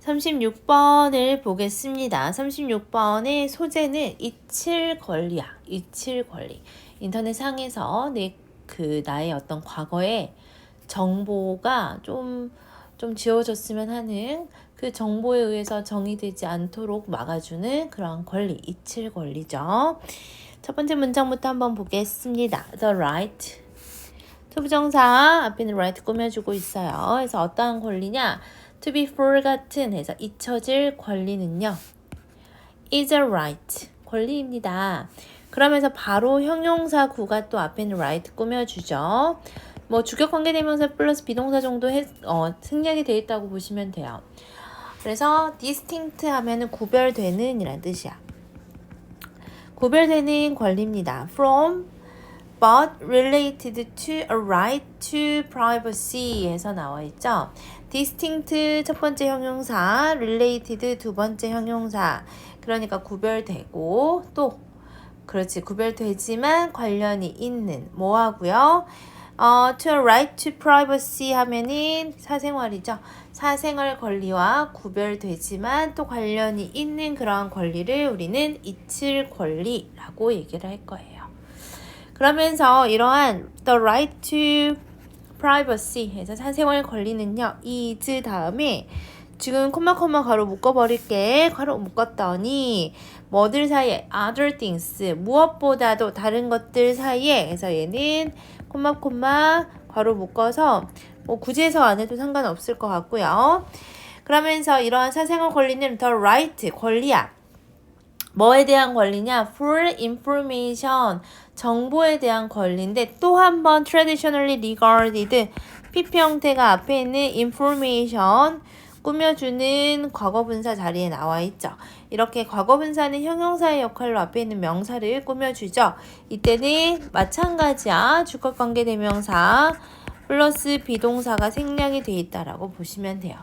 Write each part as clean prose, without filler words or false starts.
36번을 보겠습니다. 36번의 소재는 이칠 권리야. 이칠 권리. 인터넷 상에서 나의 어떤 과거의 정보가 좀 지워졌으면 하는 그 정보에 의해서 정의되지 않도록 막아주는 그런 권리, 이칠 권리죠. 첫 번째 문장부터 한번 보겠습니다. The right. 투부정사 앞에는 right 꾸며주고 있어요. 그래서 어떠한 권리냐? To be forgotten 해서 잊혀질 권리는요. is a right. 권리입니다. 그러면서 바로 형용사 구가 또 앞에는 right 꾸며주죠. 뭐 주격관계대명사 플러스 비동사 정도 생략이 되어 있다고 보시면 돼요. 그래서 distinct 하면은 구별되는 이란 뜻이야. 구별되는 권리입니다. From but related to a right to privacy 에서 나와 있죠. distinct 첫 번째 형용사, related 두 번째 형용사. 그러니까 구별되고 또 그렇지 구별되지만 관련이 있는 뭐 하고요? to a right to privacy 하면은 사생활이죠. 사생활 권리와 구별되지만 또 관련이 있는 그러한 권리를 우리는 이칠 권리라고 얘기를 할 거예요. 그러면서 이러한 the right to privacy 해서 사생활 권리는요. is 다음에 지금 콤마 가로 묶어버릴게. 가로 묶었더니 뭐들 사이에 other things 무엇보다도 다른 것들 사이에 해서 얘는 콤마 가로 묶어서 뭐 굳이 해서 안 해도 상관없을 것 같고요. 그러면서 이러한 사생활 권리는 the right 권리야. 뭐에 대한 권리냐? For information 정보에 대한 권리인데 또 한 번 traditionally regarded PP 형태가 앞에 있는 information 꾸며주는 과거분사 자리에 나와 있죠. 이렇게 과거분사는 형용사의 역할로 앞에 있는 명사를 꾸며주죠. 이때는 마찬가지야. 주격관계대명사 플러스 비동사가 생략이 돼 있다라고 보시면 돼요.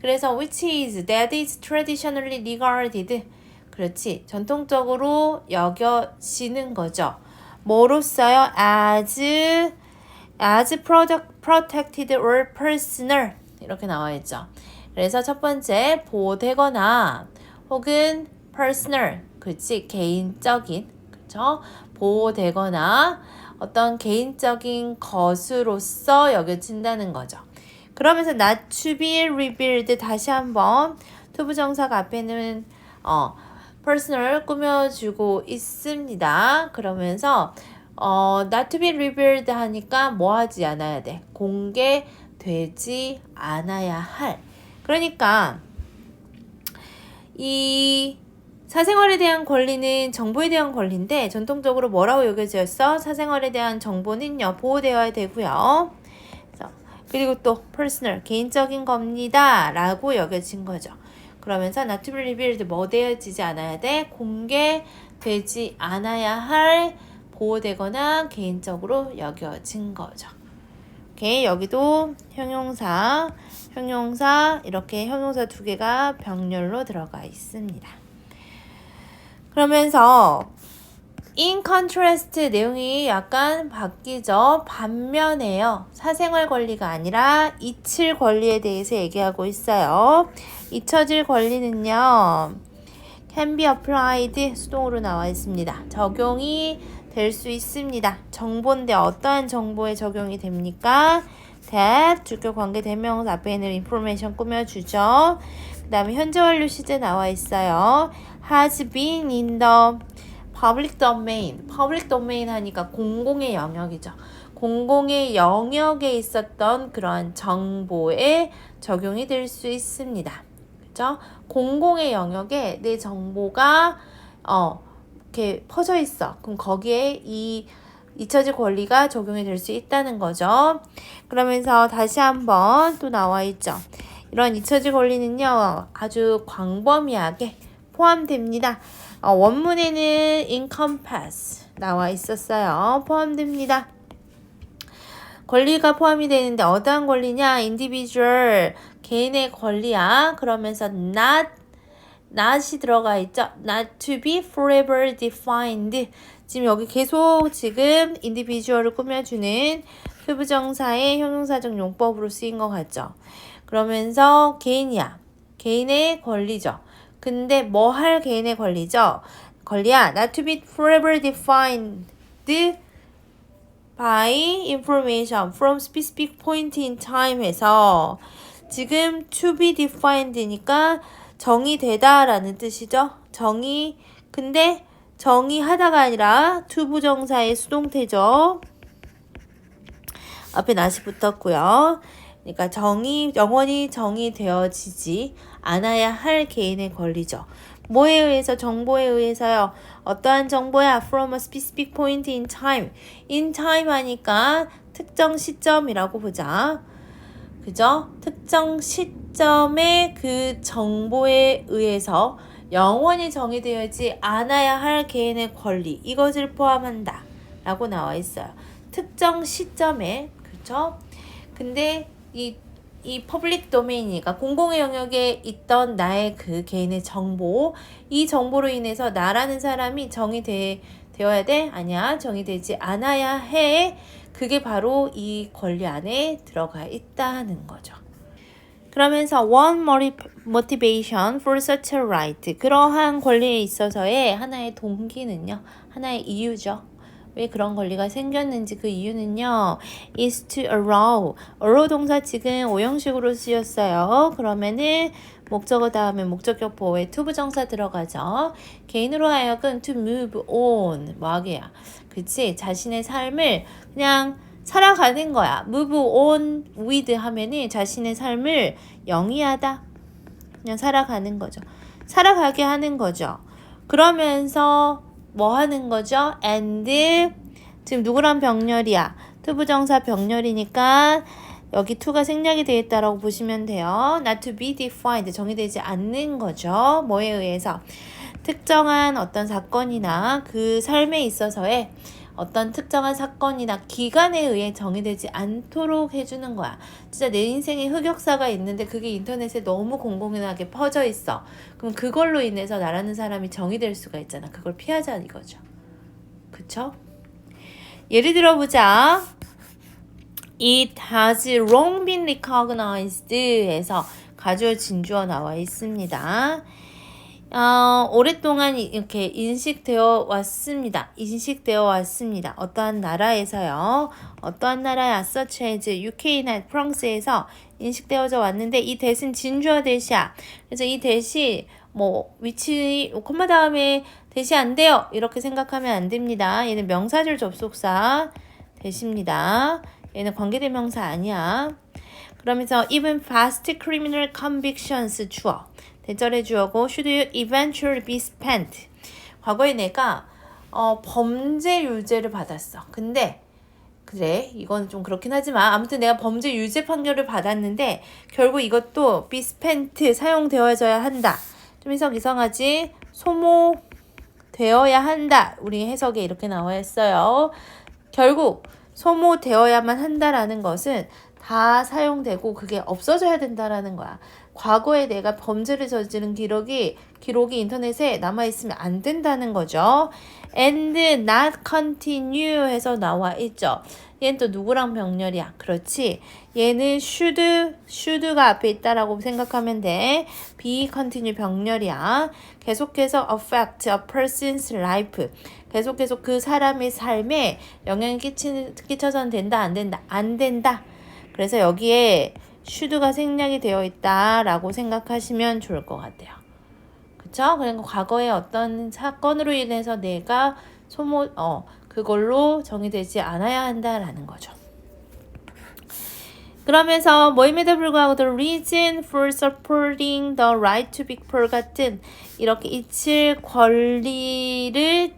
그래서 which is, that is traditionally regarded 그렇지. 전통적으로 여겨지는 거죠. 뭐로써요? as protected or personal 이렇게 나와 있죠. 그래서 첫 번째 보호되거나 혹은 personal 그렇지 개인적인 그렇죠 보호되거나 어떤 개인적인 것으로서 여겨진다는 거죠. 그러면서 not to be revealed 다시 한번 투부정사가 앞에는 personal 꾸며주고 있습니다. 그러면서 not to be revealed 하니까 뭐 하지 않아야 돼? 공개되지 않아야 할. 그러니까 이 사생활에 대한 권리는 정보에 대한 권리인데 전통적으로 뭐라고 여겨졌어? 사생활에 대한 정보는요 보호되어야 되고요. 그리고 또 personal 개인적인 겁니다 라고 여겨진 거죠. 그러면서 not to be revealed 뭐 되어지지 않아야 돼? 공개되지 않아야 할 보호되거나 개인적으로 여겨진 거죠. 오케이, 여기도 형용사 이렇게 형용사 두 개가 병렬로 들어가 있습니다. 그러면서 in contrast 내용이 약간 바뀌죠. 반면에요. 사생활 권리가 아니라 이칠 권리에 대해서 얘기하고 있어요. 잊혀질 권리는요. can be applied 수동으로 나와 있습니다. 적용이 될 수 있습니다. 정보인데 어떠한 정보에 적용이 됩니까? that 주격관계대명사 앞에 있는 information 꾸며주죠. 그 다음에 현재 완료 시제 나와 있어요. has been in the public domain. public domain 하니까 공공의 영역이죠. 공공의 영역에 있었던 그러한 정보에 적용이 될 수 있습니다. 그렇죠? 공공의 영역에 내 정보가 이렇게 퍼져 있어. 그럼 거기에 이 잊혀질 권리가 적용이 될 수 있다는 거죠. 그러면서 다시 한번 또 나와 있죠. 이런 잊혀질 권리는요. 아주 광범위하게 포함됩니다. 원문에는 encompass 나와 있었어요. 포함됩니다. 권리가 포함이 되는데 어떠한 권리냐? individual 개인의 권리야. 그러면서 not이 들어가 있죠. not to be forever defined. 지금 여기 계속 지금 individual을 꾸며주는 투부정사의 형용사적 용법으로 쓰인 것 같죠. 그러면서 개인이야. 개인의 권리죠. 근데 뭐 할 개인의 권리죠? 권리야. Not to be forever defined by information from specific point in time 해서 지금 to be defined니까 정의되다 라는 뜻이죠. 근데 정의하다가 아니라 to 부정사의 수동태죠. 앞에 not이 붙었고요. 그러니까 영원히 정의되어지지 않아야 할 개인의 권리죠. 뭐에 의해서? 정보에 의해서요. 어떠한 정보야? From a specific point in time. in time 하니까 특정 시점이라고 보자. 그죠? 특정 시점의 그 정보에 의해서 영원히 정의되어지 않아야 할 개인의 권리. 이것을 포함한다. 라고 나와 있어요. 특정 시점에. 그죠? 근데 이 퍼블릭 도메인이니까 공공의 영역에 있던 나의 그 개인의 정보, 이 정보로 인해서 나라는 사람이 정의되어야 돼? 아니야. 정의되지 않아야 해. 그게 바로 이 권리 안에 들어가 있다는 거죠. 그러면서 one motivation for such a right. 그러한 권리에 있어서의 하나의 동기는요. 하나의 이유죠. 왜 그런 권리가 생겼는지 그 이유는요. is to allow. allow 동사 지금 오형식으로 쓰였어요. 그러면은 목적어 다음에 목적격 보호에 to 부정사 들어가죠. 개인으로 하여금 to move on. 뭐 하게야. 그치? 자신의 삶을 그냥 살아가는 거야. move on with 하면은 자신의 삶을 영위하다. 그냥 살아가는 거죠. 살아가게 하는 거죠. 그러면서 뭐 하는 거죠? and 지금 누구랑 병렬이야? to 부정사 병렬이니까 여기 to가 생략이 되어 있다라고 보시면 돼요. not to be defined 정의되지 않는 거죠. 뭐에 의해서? 특정한 어떤 사건이나 그 삶에 있어서의 어떤 특정한 사건이나 기간에 의해 정의되지 않도록 해주는 거야. 진짜 내 인생에 흑역사가 있는데 그게 인터넷에 너무 공공연하게 퍼져 있어. 그럼 그걸로 인해서 나라는 사람이 정의될 수가 있잖아. 그걸 피하자 이거죠. 그쵸? 예를 들어보자. It has long been recognized 해서 가주어 진주어 나와 있습니다. 오랫동안 이렇게 인식되어 왔습니다. 어떠한 나라에서요. 어떠한 나라야? such as UK나 프랑스에서 인식되어져 왔는데 이 대신 진주어 대시야. 그래서 이 대시 위치 콤마 다음에 대시 안 돼요. 이렇게 생각하면 안 됩니다. 얘는 명사절 접속사 대시입니다. 얘는 관계대명사 아니야. 그러면서 even fast criminal convictions 주어. 대절의 주어고 should you eventually be spent. 과거에 내가 범죄 유죄를 받았어. 근데 그래 이건 좀 그렇긴 하지만 아무튼 내가 범죄 유죄 판결을 받았는데 결국 이것도 be spent 사용되어져야 한다. 좀 해석 이상하지? 소모되어야 한다. 우리 해석에 이렇게 나와 있어요. 결국 소모되어야만 한다라는 것은 다 사용되고 그게 없어져야 된다라는 거야. 과거에 내가 범죄를 저지른 기록이 인터넷에 남아있으면 안 된다는 거죠. and not continue 해서 나와 있죠. 얘는 또 누구랑 병렬이야? 그렇지. 얘는 should가 앞에 있다라고 생각하면 돼. be continue 병렬이야. 계속해서 affect a person's life. 계속 그 사람의 삶에 영향을 끼쳐서는 된다, 안 된다? 안 된다. 그래서 여기에 should가 생략이 되어 있다라고 생각하시면 좋을 것 같아요. 그쵸? 그러니까 과거에 어떤 사건으로 인해서 내가 그걸로 정의되지 않아야 한다라는 거죠. 그러면서 뭐임에도 불구하고 the reason for supporting the right to be poor 같은 이렇게 잊힐 권리를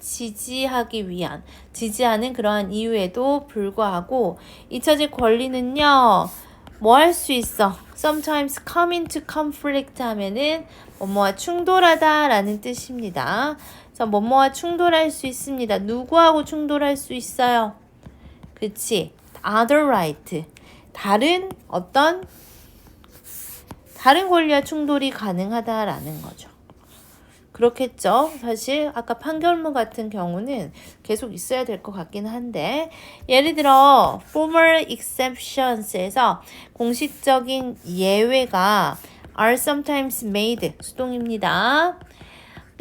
지지하는 그러한 이유에도 불구하고 잊혀질 권리는요. 뭐 할 수 있어? sometimes come into conflict 하면은 뭐뭐와 충돌하다 라는 뜻입니다. 그래서 뭐뭐와 충돌할 수 있습니다. 누구하고 충돌할 수 있어요? 그치? other right. 다른 권리와 충돌이 가능하다라는 거죠. 그렇겠죠. 사실 아까 판결문 같은 경우는 계속 있어야 될 것 같긴 한데 예를 들어 formal exceptions에서 공식적인 예외가 are sometimes made. 수동입니다.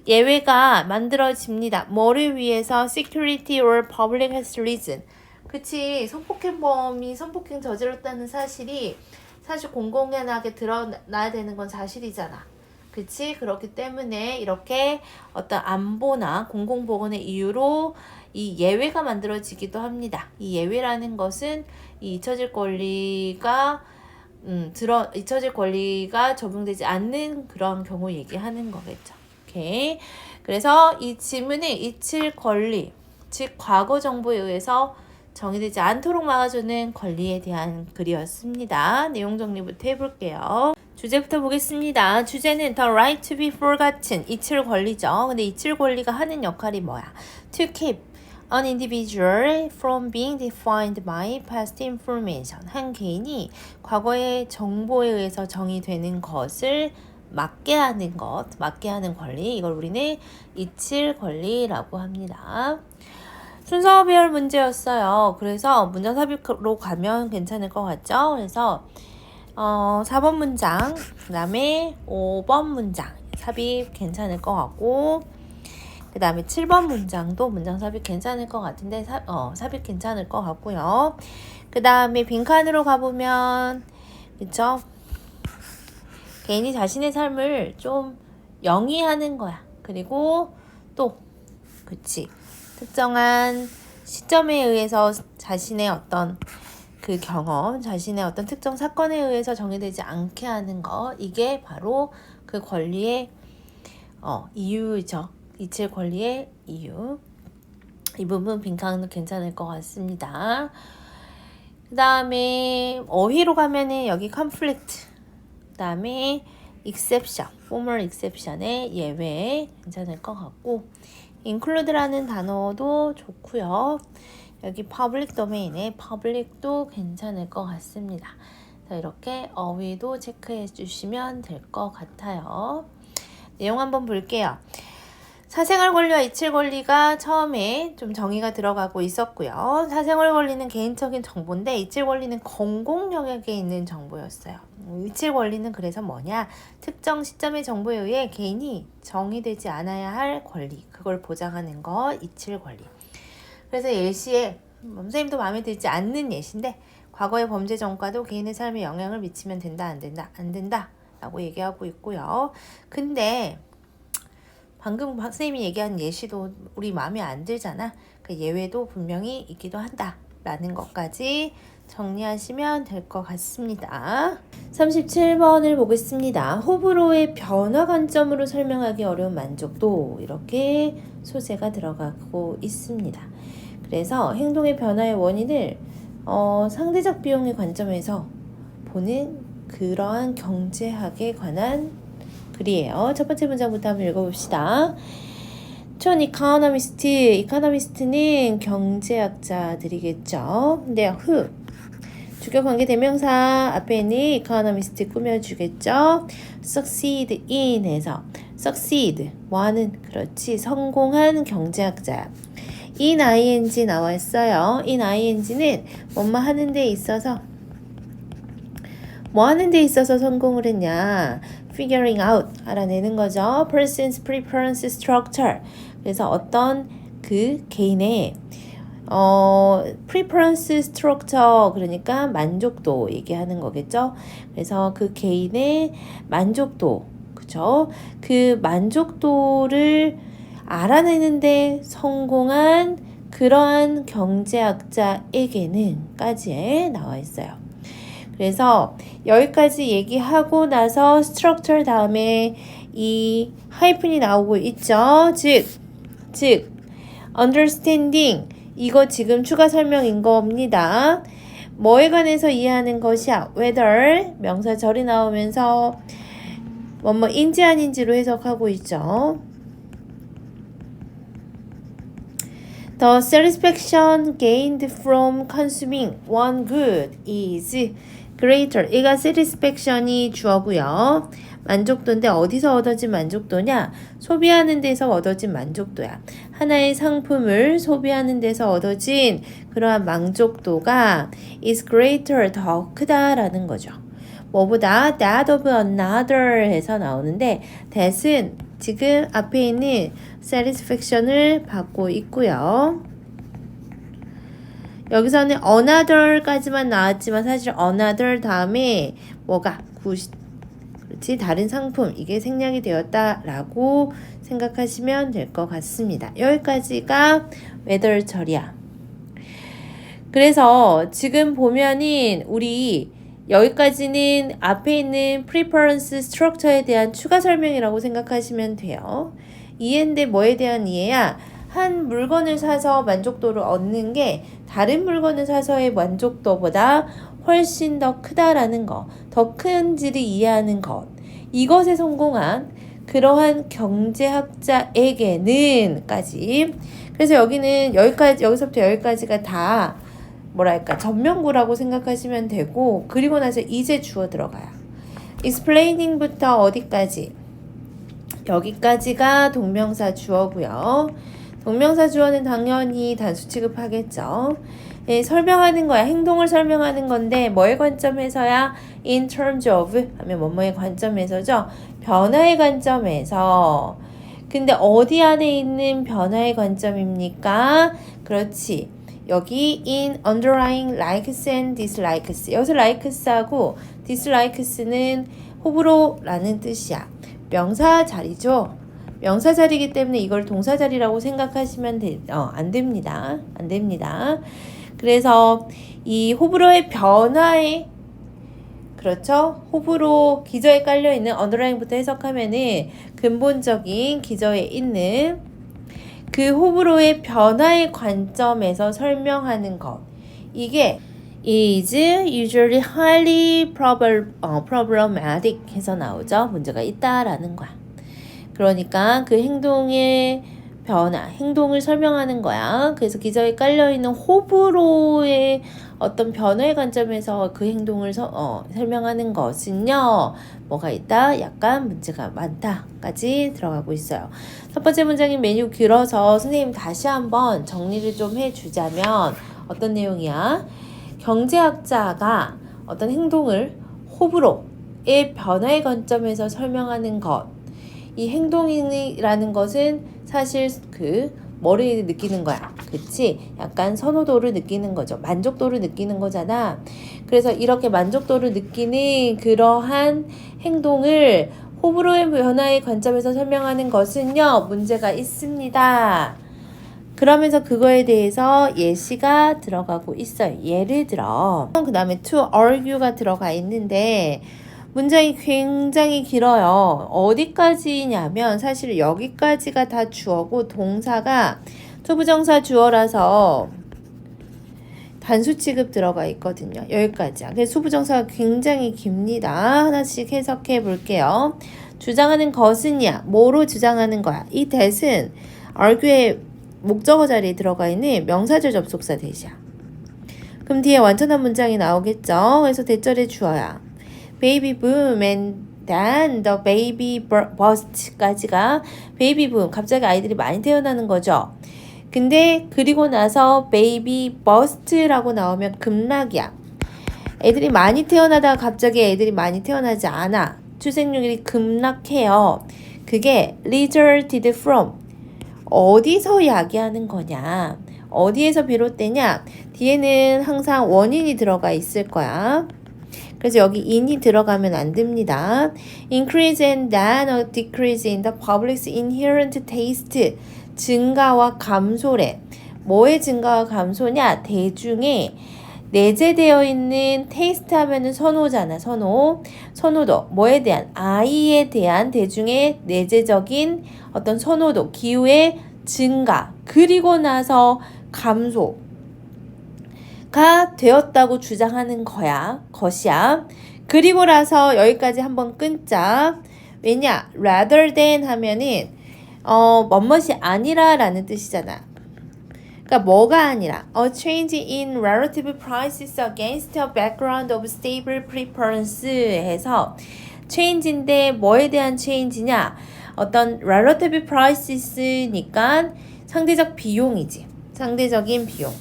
예외가 만들어집니다. 뭐를 위해서? security or public health reason. 그치. 성폭행범이 성폭행 저질렀다는 사실이 사실 공공연하게 드러나야 되는 건 사실이잖아. 그치? 그렇기 때문에 이렇게 어떤 안보나 공공보건의 이유로 이 예외가 만들어지기도 합니다. 이 예외라는 것은 이 잊혀질 권리가 잊혀질 권리가 적용되지 않는 그런 경우 얘기하는 거겠죠. 오케이. 그래서 이 지문은 잊힐 권리, 즉 과거 정보에 의해서 정의되지 않도록 막아주는 권리에 대한 글이었습니다. 내용 정리부터 해볼게요. 주제부터 보겠습니다. 주제는 the right to be forgotten, 잊힐 권리죠. 근데 잊힐 권리가 하는 역할이 뭐야? To keep an individual from being defined by past information. 한 개인이 과거의 정보에 의해서 정의되는 것을 막게 하는 것, 막게 하는 권리, 이걸 우리는 잊힐 권리라고 합니다. 순서별 문제였어요. 그래서 문장 삽입으로 가면 괜찮을 것 같죠? 그래서 4번 문장, 그 다음에 5번 문장 삽입 괜찮을 것 같고, 그 다음에 7번 문장도 문장 삽입 괜찮을 것 같은데 삽입 괜찮을 것 같고요. 그 다음에 빈칸으로 가보면 그쵸? 개인이 자신의 삶을 좀 영위하는 거야. 그리고 또 그치, 특정한 시점에 의해서 자신의 어떤 그 경험, 자신의 어떤 특정 사건에 의해서 정의되지 않게 하는 거, 이게 바로 그 권리의 이유죠. 잊힐 권리의 이유. 이 부분 빈칸은 괜찮을 것 같습니다. 그 다음에 어휘로 가면은 여기 conflict, 그 다음에 exception, formal exception의 예외 괜찮을 것 같고, include라는 단어도 좋고요. 여기 public domain의 public도 괜찮을 것 같습니다. 자, 이렇게 어휘도 체크해 주시면 될 것 같아요. 내용 한번 볼게요. 사생활 권리와 잊힐 권리가 처음에 좀 정의가 들어가고 있었고요. 사생활 권리는 개인적인 정보인데 잊힐 권리는 공공 영역에 있는 정보였어요. 잊힐 권리는 그래서 뭐냐? 특정 시점의 정보에 의해 개인이 정의되지 않아야 할 권리, 그걸 보장하는 거 잊힐 권리. 그래서 예시에 선생님도 마음에 들지 않는 예시인데, 과거의 범죄 전과도 개인의 삶에 영향을 미치면 된다, 안 된다 라고 얘기하고 있고요. 근데 방금 선생님이 얘기한 예시도 우리 마음에 안 들잖아. 그 예외도 분명히 있기도 한다 라는 것까지 정리하시면 될 것 같습니다. 37번을 보겠습니다. 호불호의 변화 관점으로 설명하기 어려운 만족도, 이렇게 소재가 들어가고 있습니다. 그래서 행동의 변화의 원인을 상대적 비용의 관점에서 보는 그러한 경제학에 관한 글이에요. 첫 번째 문장부터 한번 읽어봅시다. 촌 이코노미스트는 경제학자들이겠죠. 근데 주격 관계 대명사 앞에는 economist 꾸며주겠죠. succeed in에서 succeed 뭐하는, 그렇지, 성공한 경제학자. in ing 나와 있어요. in ing는 뭐뭐 하는 데 있어서, 뭐 하는 데 있어서 성공을 했냐, figuring out, 알아내는 거죠. person's preference structure. 그래서 어떤 그 개인의 preference structure, 그러니까 만족도 얘기하는 거겠죠. 그래서 그 개인의 만족도, 그죠? 그 만족도를 알아내는데 성공한 그러한 경제학자에게는 까지에 나와 있어요. 그래서 여기까지 얘기하고 나서 structure 다음에 이 하이픈이 나오고 있죠. 즉 understanding, 이거 지금 추가 설명인 겁니다. 뭐에 관해서 이해하는 것이야? whether 명사절이 나오면서 뭐뭐인지 아닌지로 해석하고 있죠. The satisfaction gained from consuming one good is greater. 얘가 satisfaction이 주어고요. 만족도인데 어디서 얻어진 만족도냐? 소비하는 데서 얻어진 만족도야. 하나의 상품을 소비하는 데서 얻어진 그러한 만족도가 is greater, 더 크다라는 거죠. 뭐보다 that of another 해서 나오는데 that은 지금 앞에 있는 satisfaction을 받고 있고요. 여기서는 another까지만 나왔지만 사실 another 다음에 뭐가 그렇지 다른 상품 이게 생략이 되었다라고 생각하시면 될 것 같습니다. 여기까지가 whether 처리야. 그래서 지금 보면은 우리 여기까지는 앞에 있는 preference structure에 대한 추가 설명이라고 생각하시면 돼요. 이해인데 뭐에 대한 이해야? 한 물건을 사서 만족도를 얻는 게 다른 물건을 사서의 만족도보다 훨씬 더 크다라는 거, 더 큰지를 이해하는 것. 이것에 성공한 그러한 경제학자에게는까지. 그래서 여기는 여기서부터 여기까지가 다 뭐랄까 전면구라고 생각하시면 되고, 그리고 나서 이제 주어 들어가요. explaining부터 어디까지? 여기까지가 동명사 주어고요. 동명사 주어는 당연히 단수 취급하겠죠. 예, 설명하는 거야. 행동을 설명하는 건데 뭐의 관점에서야? in terms of 하면 뭐뭐의 관점에서죠. 변화의 관점에서. 근데 어디 안에 있는 변화의 관점입니까? 그렇지. 여기 in underlying likes and dislikes. 여기서 likes하고 dislikes는 호불호라는 뜻이야. 명사 자리죠. 명사 자리이기 때문에 이걸 동사 자리라고 생각하시면 안 됩니다. 안 됩니다. 그래서 이 호불호의 변화에 그렇죠? 호불호 기저에 깔려있는 underlying부터 해석하면은 근본적인 기저에 있는 그 호불호의 변화의 관점에서 설명하는 것. 이게 is usually highly problematic 해서 나오죠. 문제가 있다라는 거야. 그러니까 그 행동의 변화, 행동을 설명하는 거야. 그래서 기저에 깔려있는 호불호의 어떤 변화의 관점에서 그 행동을 설명하는 것은요. 뭐가 있다? 약간 문제가 많다까지 들어가고 있어요. 첫 번째 문장이 메뉴 길어서 선생님 다시 한번 정리를 좀 해주자면 어떤 내용이야? 경제학자가 어떤 행동을 호불호의 변화의 관점에서 설명하는 것. 이 행동이라는 것은 사실 뭐를 느끼는 거야. 그치? 약간 선호도를 느끼는 거죠. 만족도를 느끼는 거잖아. 그래서 이렇게 만족도를 느끼는 그러한 행동을 호불호의 변화의 관점에서 설명하는 것은요. 문제가 있습니다. 그러면서 그거에 대해서 예시가 들어가고 있어요. 예를 들어 그 다음에 to argue가 들어가 있는데 문장이 굉장히 길어요. 어디까지냐면 사실 여기까지가 다 주어고 동사가 투부정사 주어라서 단수 취급 들어가 있거든요. 여기까지야. 그래서 투부정사가 굉장히 깁니다. 하나씩 해석해 볼게요. 주장하는 것은야. 뭐로 주장하는 거야? 이 that은 argue의 목적어 자리에 들어가 있는 명사절 접속사 대시야. 그럼 뒤에 완전한 문장이 나오겠죠? 그래서 대절의 주어야. baby boom and then the baby burst까지가 baby boom, 갑자기 아이들이 많이 태어나는 거죠. 근데 그리고 나서 baby burst라고 나오면 급락이야. 애들이 많이 태어나다가 갑자기 애들이 많이 태어나지 않아. 출생률이 급락해요. 그게 resulted from 어디서 야기하는 거냐? 어디에서 비롯되냐? 뒤에는 항상 원인이 들어가 있을 거야. 그래서 여기 in이 들어가면 안 됩니다. Increase and then a decrease in the public's inherent taste. 증가와 감소래. 뭐의 증가와 감소냐? 대중의 내재되어 있는 테이스트 하면은 선호잖아. 선호도. 뭐에 대한? 아이에 대한 대중의 내재적인 어떤 선호도, 기호의 증가. 그리고 나서 감소. 가 되었다고 주장하는 것이야. 그리고 나서 여기까지 한번 끊자. 왜냐? rather than 하면은 뭐뭇이 아니라 라는 뜻이잖아. 그러니까 뭐가 아니라 a change in relative prices against a background of stable preference 해서 change인데 뭐에 대한 change냐? 어떤 relative prices니까 상대적 비용이지. 상대적인 비용.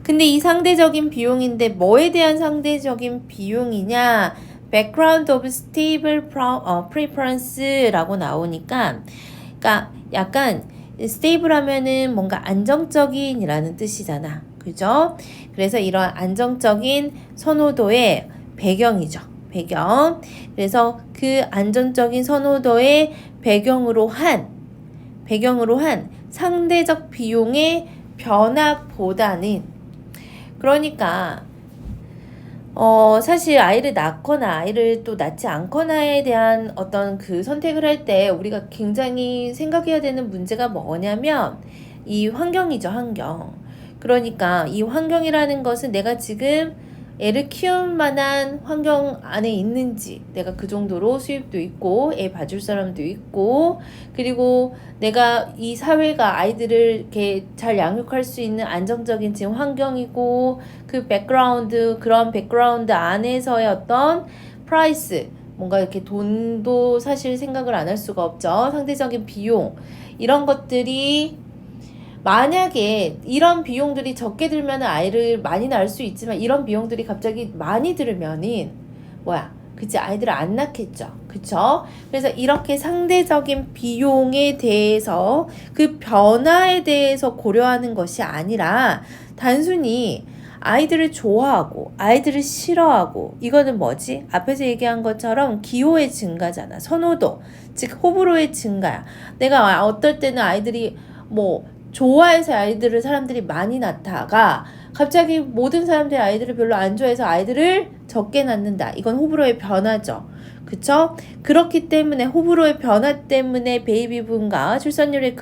근데 이 상대적인 비용인데 뭐에 대한 상대적인 비용이냐? background of stable preference라고 나오니까 그러니까 약간 stable 하면은 뭔가 안정적인이라는 뜻이잖아. 그죠? 그래서 이런 안정적인 선호도의 배경이죠. 배경. 그래서 그 안정적인 선호도의 배경으로 한 상대적 비용의 변화보다는 그러니까 사실 아이를 낳거나 아이를 또 낳지 않거나에 대한 어떤 그 선택을 할 때 우리가 굉장히 생각해야 되는 문제가 뭐냐면 이 환경이죠, 환경. 그러니까 이 환경이라는 것은 내가 지금 애를 키울 만한 환경 안에 있는지, 내가 그 정도로 수입도 있고 애 봐줄 사람도 있고, 그리고 내가 이 사회가 아이들을 이렇게 잘 양육할 수 있는 안정적인 지금 환경이고, 그 백그라운드, 그런 백그라운드 안에서의 어떤 프라이스, 뭔가 이렇게 돈도 사실 생각을 안 할 수가 없죠. 상대적인 비용, 이런 것들이 만약에 이런 비용들이 적게 들면 아이를 많이 낳을 수 있지만 이런 비용들이 갑자기 많이 들으면은 그치, 아이들을 안 낳겠죠. 그쵸? 그래서 이렇게 상대적인 비용에 대해서 그 변화에 대해서 고려하는 것이 아니라 단순히 아이들을 좋아하고 아이들을 싫어하고 이거는 뭐지? 앞에서 얘기한 것처럼 기호의 증가잖아. 선호도, 즉 호불호의 증가야. 내가 어떨 때는 아이들이 좋아해서 아이들을 사람들이 많이 낳다가 갑자기 모든 사람들이 아이들을 별로 안 좋아해서 아이들을 적게 낳는다. 이건 호불호의 변화죠. 그쵸? 그렇기 때문에 호불호의 변화 때문에 베이비붐과 출산율의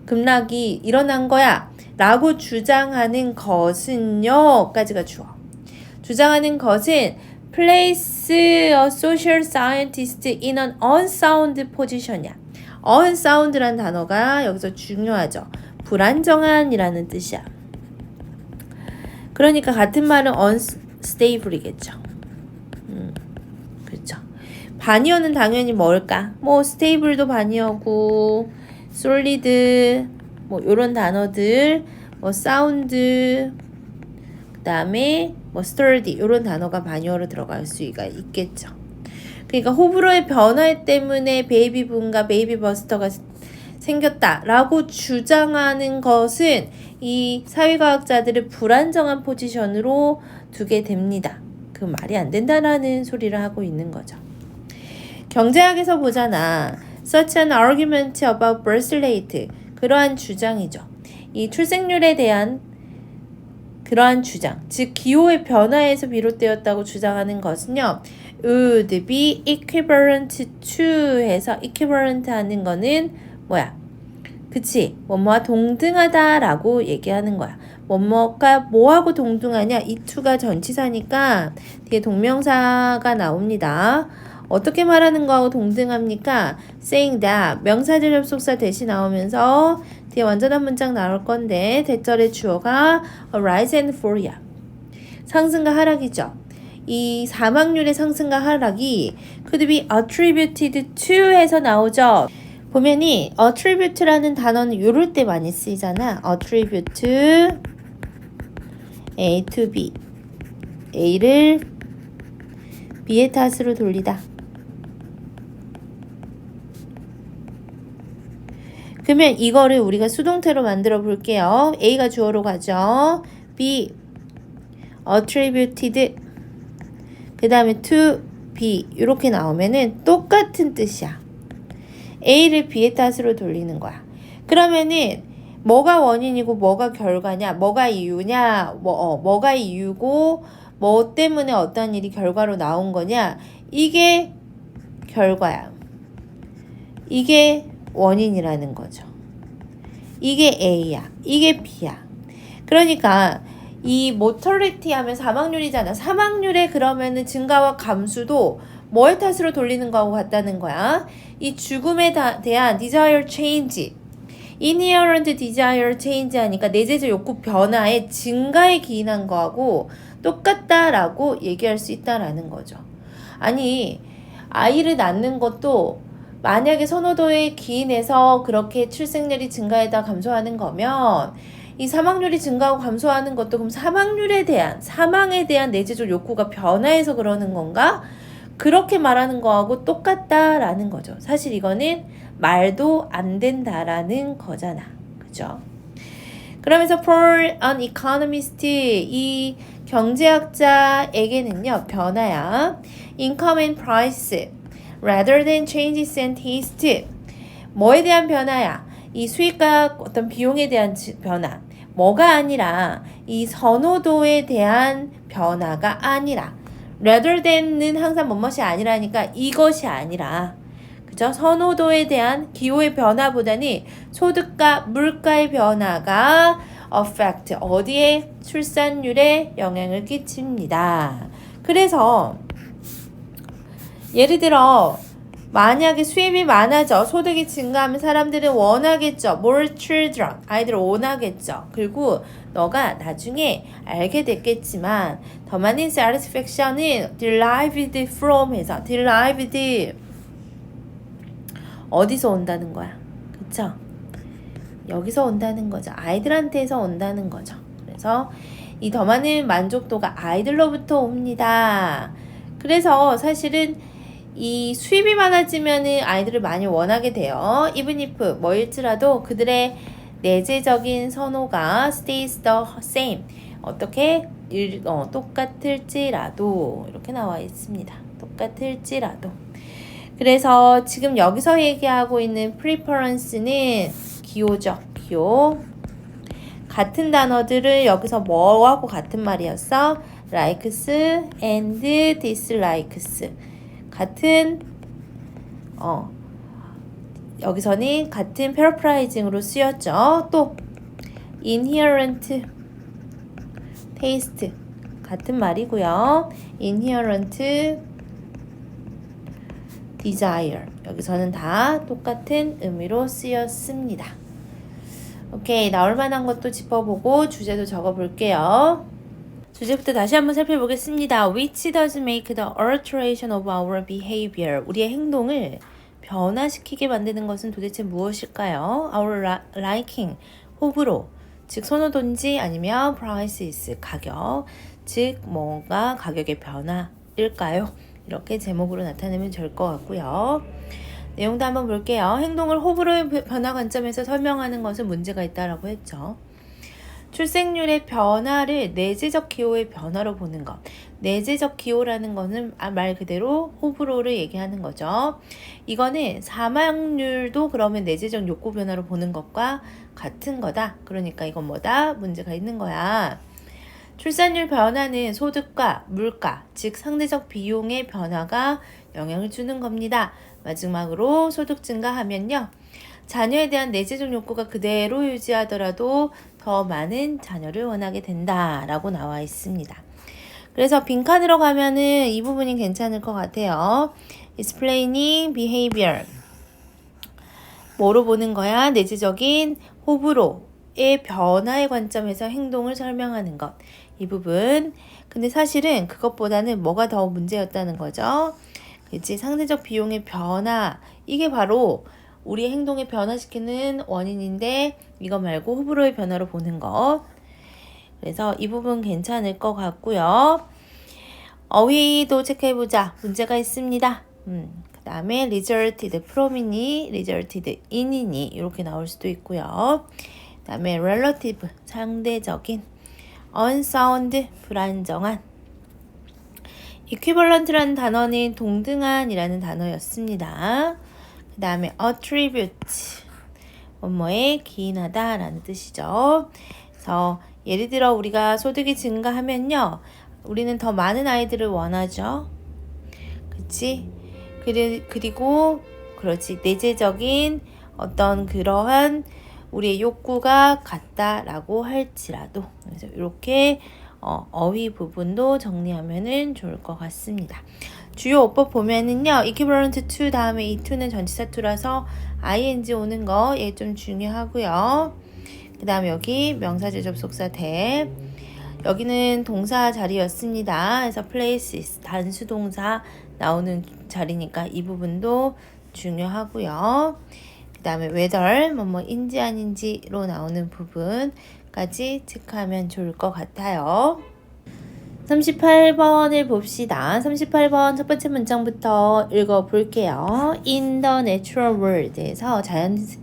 급락이 일어난 거야. 라고 주장하는 것은요. 까지가 주어. 주장하는 것은 place a social scientist in an unsound position이야. unsound라는 단어가 여기서 중요하죠. 불안정한이라는 뜻이야. 그러니까 같은 말은 unstable이겠죠. 그렇죠. 반이어는 당연히 뭘까? stable도 반이어고 solid 요런 단어들 sound 그 다음에 sturdy 요런 단어가 반이어로 들어갈 수가 있겠죠. 그러니까 호불호의 변화 때문에 베이비붐과 베이비버스터가 생겼다라고 주장하는 것은 이 사회과학자들을 불안정한 포지션으로 두게 됩니다. 그 말이 안 된다라는 소리를 하고 있는 거죠. 경제학에서 보잖아. Such an argument about birth rate. 그러한 주장이죠. 이 출생률에 대한 그러한 주장, 즉 기호의 변화에서 비롯되었다고 주장하는 것은요. would be equivalent to 해서 equivalent 하는 거는 그치? 뭐뭐와 동등하다라고 얘기하는 거야. 뭐뭐가 뭐하고 동등하냐? 이 to가 전치사니까 뒤에 동명사가 나옵니다. 어떻게 말하는 거하고 동등합니까? saying that 명사절 접속사 대신 나오면서 뒤에 완전한 문장 나올 건데 대절의 주어가 rise and fall이야. 상승과 하락이죠. 이 사망률의 상승과 하락이 could be attributed to 해서 나오죠. 보면이 attribute라는 단어는 요럴 때 많이 쓰이잖아. attribute A to B. A를 B의 탓으로 돌리다. 그러면 이거를 우리가 수동태로 만들어 볼게요. A가 주어로 가죠. B attributed 그 다음에 to B 이렇게 나오면은 똑같은 뜻이야. A를 B의 탓으로 돌리는 거야. 그러면은 뭐가 원인이고 뭐가 결과냐, 뭐가 이유냐, 뭐가 이유고 뭐 때문에 어떤 일이 결과로 나온 거냐, 이게 결과야. 이게 원인이라는 거죠. 이게 A야. 이게 B야. 그러니까 이 mortality 하면 사망률이잖아. 사망률의 그러면은 증가와 감수도 뭐의 탓으로 돌리는 거하고 같다는 거야. 이 죽음에 대한 desire change, inherent desire change 하니까 내재적 욕구 변화의 증가에 기인한 거하고 똑같다라고 얘기할 수 있다라는 거죠. 아니, 아이를 낳는 것도 만약에 선호도에 기인해서 그렇게 출생률이 증가에다 감소하는 거면 이 사망률이 증가하고 감소하는 것도 그럼 사망에 대한 내재적 욕구가 변화해서 그러는 건가? 그렇게 말하는 거하고 똑같다라는 거죠. 사실 이거는 말도 안 된다라는 거잖아. 그죠? 그러면서 for an economist, 이 경제학자에게는요, 변화야. income and price, rather than changes and taste. 뭐에 대한 변화야? 이 수익과 어떤 비용에 대한 변화. 뭐가 아니라 이 선호도에 대한 변화가 아니라 rather than은 항상 뭐뭇이 아니라니까 이것이 아니라 그죠? 선호도에 대한 기호의 변화보다는 소득과 물가의 변화가 affect 어디에 출산율에 영향을 끼칩니다. 그래서 예를 들어 만약에 수입이 많아져 소득이 증가하면 사람들은 원하겠죠. More children. 아이들을 원하겠죠. 그리고 너가 나중에 알게 됐겠지만 더 많은 satisfaction은 derived from 해서 derived 어디서 온다는 거야. 그쵸? 여기서 온다는 거죠. 아이들한테서 온다는 거죠. 그래서 이 더 많은 만족도가 아이들로부터 옵니다. 그래서 사실은 이 수입이 많아지면은 아이들을 많이 원하게 돼요. even if 뭐일지라도 그들의 내재적인 선호가 stays the same. 어떻게? 똑같을지라도 이렇게 나와 있습니다. 똑같을지라도. 그래서 지금 여기서 얘기하고 있는 preference는 기호죠. 기호. 같은 단어들을 여기서 뭐하고 같은 말이었어? likes and dislikes. 같은 여기서는 같은 paraphrasing으로 쓰였죠. 또 inherent taste 같은 말이고요. inherent desire 여기서는 다 똑같은 의미로 쓰였습니다. 오케이, 나올 만한 것도 짚어보고 주제도 적어볼게요. 주제부터 다시 한번 살펴보겠습니다. Which does make the alteration of our behavior? 우리의 행동을 변화시키게 만드는 것은 도대체 무엇일까요? Our liking, 호불호, 즉 선호도인지 아니면 prices, 가격, 즉 뭔가 가격의 변화일까요? 이렇게 제목으로 나타내면 될 것 같고요. 내용도 한번 볼게요. 행동을 호불호의 변화 관점에서 설명하는 것은 문제가 있다라고 했죠. 출생률의 변화를 내재적 기호의 변화로 보는 것. 내재적 기호라는 것은 말 그대로 호불호를 얘기하는 거죠. 이거는 사망률도 그러면 내재적 욕구 변화로 보는 것과 같은 거다. 그러니까 이건 뭐다? 문제가 있는 거야. 출산율 변화는 소득과 물가, 즉 상대적 비용의 변화가 영향을 주는 겁니다. 마지막으로 소득 증가하면요. 자녀에 대한 내재적 욕구가 그대로 유지하더라도 더 많은 자녀를 원하게 된다라고 나와 있습니다. 그래서 빈칸으로 가면은 이 부분이 괜찮을 것 같아요. explaining behavior. 뭐로 보는 거야? 내재적인 호불호의 변화의 관점에서 행동을 설명하는 것. 이 부분. 근데 사실은 그것보다는 뭐가 더 문제였다는 거죠. 그치? 상대적 비용의 변화. 이게 바로 우리의 행동을 변화시키는 원인인데 이거 말고 호불호의 변화로 보는 것. 그래서 이 부분 괜찮을 것 같고요. 어휘도 체크해보자. 문제가 있습니다. 그 다음에 resulted from이니 resulted in이니 이렇게 나올 수도 있고요. 그 다음에 relative 상대적인 unsound 불안정한 equivalent라는 단어는 동등한이라는 단어였습니다. 그 다음에 attribute 뭐뭐에 기인하다 라는 뜻이죠. 그래서 예를 들어 우리가 소득이 증가하면요. 우리는 더 많은 아이들을 원하죠. 그치? 그리고 그렇지. 내재적인 어떤 그러한 우리의 욕구가 같다라고 할지라도 그래서 이렇게 어휘 부분도 정리하면은 좋을 것 같습니다. 주요 어법 보면은요. equivalent to 다음에 이 to는 전치사 to라서 ing 오는 거 얘 좀 중요하고요. 그 다음에 여기 명사제 접속사 대 여기는 동사 자리였습니다. 그래서 places 단수 동사 나오는 자리니까 이 부분도 중요하고요. 그 다음에 whether 뭐뭐인지 아닌지로 나오는 부분 까지 체크하면 좋을 것 같아요. 38번을 봅시다. 38번 첫 번째 문장부터 읽어볼게요. In the natural world에서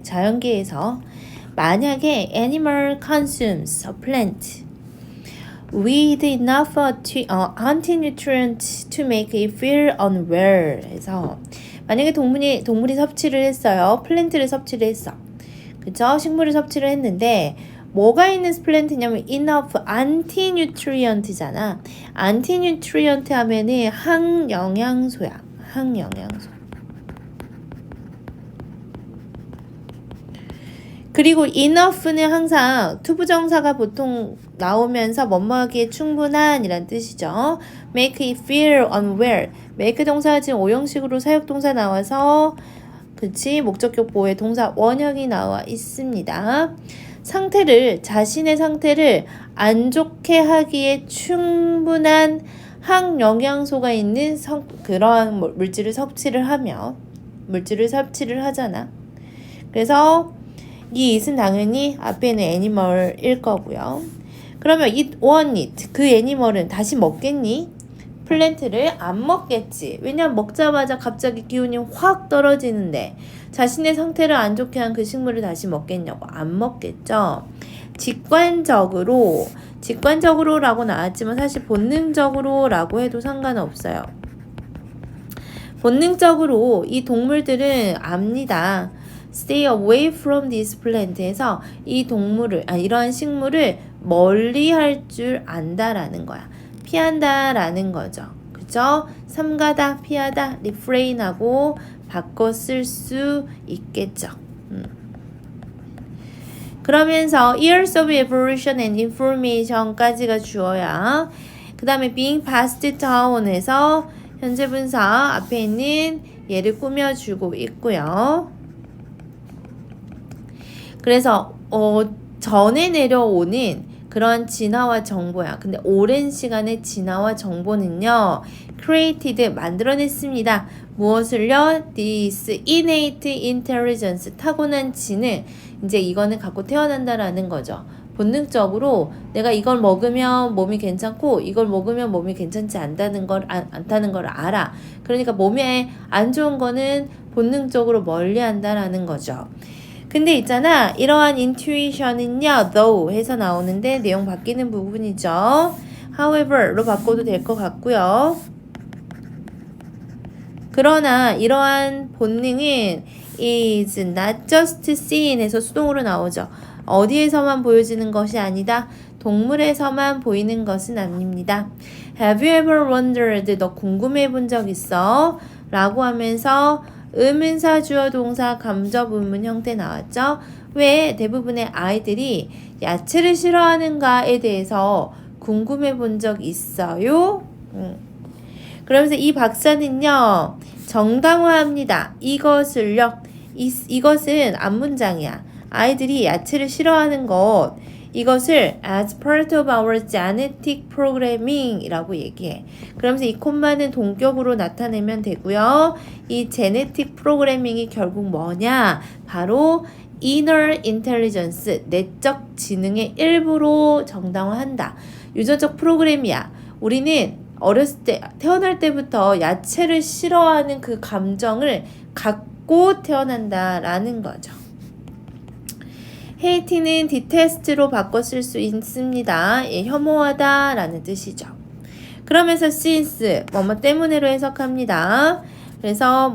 자연계에서 만약에 animal consumes a plant with enough anti-nutrient to make it feel unwell. 해서 만약에 동물이 섭취를 했어요. 플랜트를 섭취를 했어. 그쵸? 식물을 섭취를 했는데 뭐가 있는 플랜트냐면 enough anti-nutrient잖아. anti-nutrient 하면은 항영양소야. 항영양소. 그리고 enough는 항상 투부정사가 보통 나오면서 뭐뭐하기에 충분한 이란 뜻이죠. make it feel unwell. make 동사가 지금 오형식으로 사역동사 나와서 그치 목적격 보호의 동사 원형이 나와 있습니다. 자신의 상태를 안 좋게 하기에 충분한 항영양소가 있는 그러한 물질을 섭취를 하잖아. 그래서 이 it은 당연히 앞에 있는 animal일 거고요. 그러면 it want it. 그 애니멀은 다시 먹겠니? 플랜트를 안 먹겠지. 왜냐면 먹자마자 갑자기 기운이 확 떨어지는데 자신의 상태를 안 좋게 한 그 식물을 다시 먹겠냐고. 안 먹겠죠. 직관적으로라고 나왔지만 사실 본능적으로라고 해도 상관없어요. 본능적으로 이 동물들은 압니다. Stay away from this plant에서 이 동물을, 이러한 식물을 멀리 할 줄 안다라는 거야. 피한다라는 거죠. 그죠? 삼가다, 피하다, refrain하고 바꿔 쓸 수 있겠죠. 그러면서 years of evolution and information까지가 주어야. 그 다음에 being past down에서 현재 분사 앞에 있는 얘를 꾸며주고 있고요. 그래서 전에 내려오는 그런 진화와 정보야. 근데 오랜 시간의 진화와 정보는요. created, 만들어냈습니다. 무엇을요? This innate intelligence, 타고난 지능. 이제 이거는 갖고 태어난다라는 거죠. 본능적으로 내가 이걸 먹으면 몸이 괜찮고 이걸 먹으면 몸이 괜찮지 않다는 걸 알아. 그러니까 몸에 안 좋은 거는 본능적으로 멀리한다라는 거죠. 근데 있잖아, 이러한 intuition은요, though 해서 나오는데 내용 바뀌는 부분이죠. however로 바꿔도 될 것 같고요. 그러나 이러한 본능은 is not just seen에서 수동으로 나오죠. 어디에서만 보여지는 것이 아니다. 동물에서만 보이는 것은 아닙니다. Have you ever wondered? 너 궁금해 본 적 있어? 라고 하면서 의문사, 주어, 동사, 감접, 의문 형태 나왔죠? 왜 대부분의 아이들이 야채를 싫어하는가에 대해서 궁금해 본 적 있어요? 그러면서 이 박사는요, 정당화합니다. 이것을요, 이것은 앞문장이야. 아이들이 야채를 싫어하는 것, 이것을 as part of our genetic programming 이라고 얘기해. 그러면서 이 콤마는 동격으로 나타내면 되고요. 이 genetic programming이 결국 뭐냐? 바로 inner intelligence, 내적 지능의 일부로 정당화한다. 유전적 프로그램이야. 우리는 어렸을 때, 태어날 때부터 야채를 싫어하는 그 감정을 갖고 태어난다라는 거죠. hate는 detest로 바꿔 쓸 수 있습니다. 예, 혐오하다 라는 뜻이죠. 그러면서 since, 뭐뭐 때문에로 해석합니다. 그래서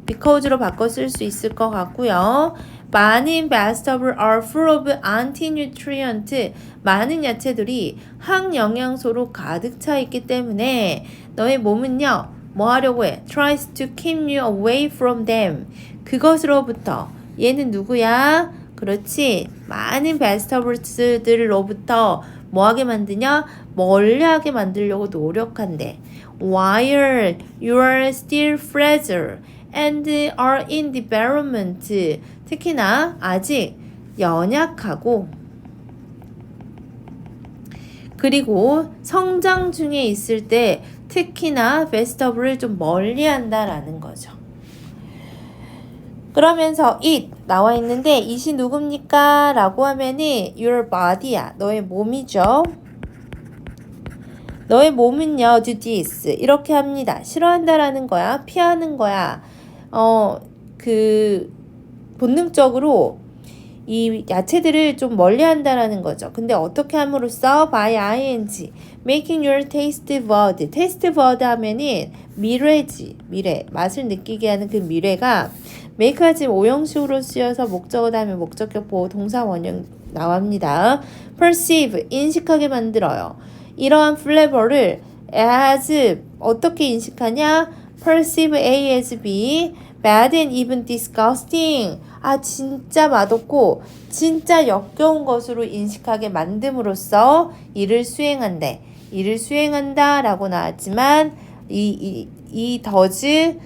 because로 바꿔 쓸 수 있을 것 같고요. 많은 vegetables are full of anti-nutrient. 많은 야채들이 항영양소로 가득 차 있기 때문에 너의 몸은요, 뭐 하려고 해? tries to keep you away from them. 그것으로부터. 얘는 누구야? 그렇지. 많은 베지터블스들로부터 뭐하게 만드냐? 멀리하게 만들려고 노력한대. While you are still fragile and are in development. 특히나 아직 연약하고 그리고 성장 중에 있을 때 특히나 베지터블을 좀 멀리한다라는 거죠. 그러면서 it 나와 있는데 it이 누굽니까? 라고 하면은 your body야. 너의 몸이죠. 너의 몸은요, do this. 이렇게 합니다. 싫어한다라는 거야. 피하는 거야. 본능적으로 이 야채들을 좀 멀리 한다라는 거죠. 근데 어떻게 함으로써 by ing making your taste bud. taste bud 하면은 미래지. 미래. 맛을 느끼게 하는 그 미래가 make 하지 오형식으로 쓰여서 목적어 다음에 목적격 보호 동사 원형 나옵니다. perceive 인식하게 만들어요. 이러한 플레버를 as 어떻게 인식하냐? perceive A as B bad and even disgusting. 진짜 맛없고 진짜 역겨운 것으로 인식하게 만듦으로써 이를 수행한대. 이를 수행한다 라고 나왔지만 이 더즈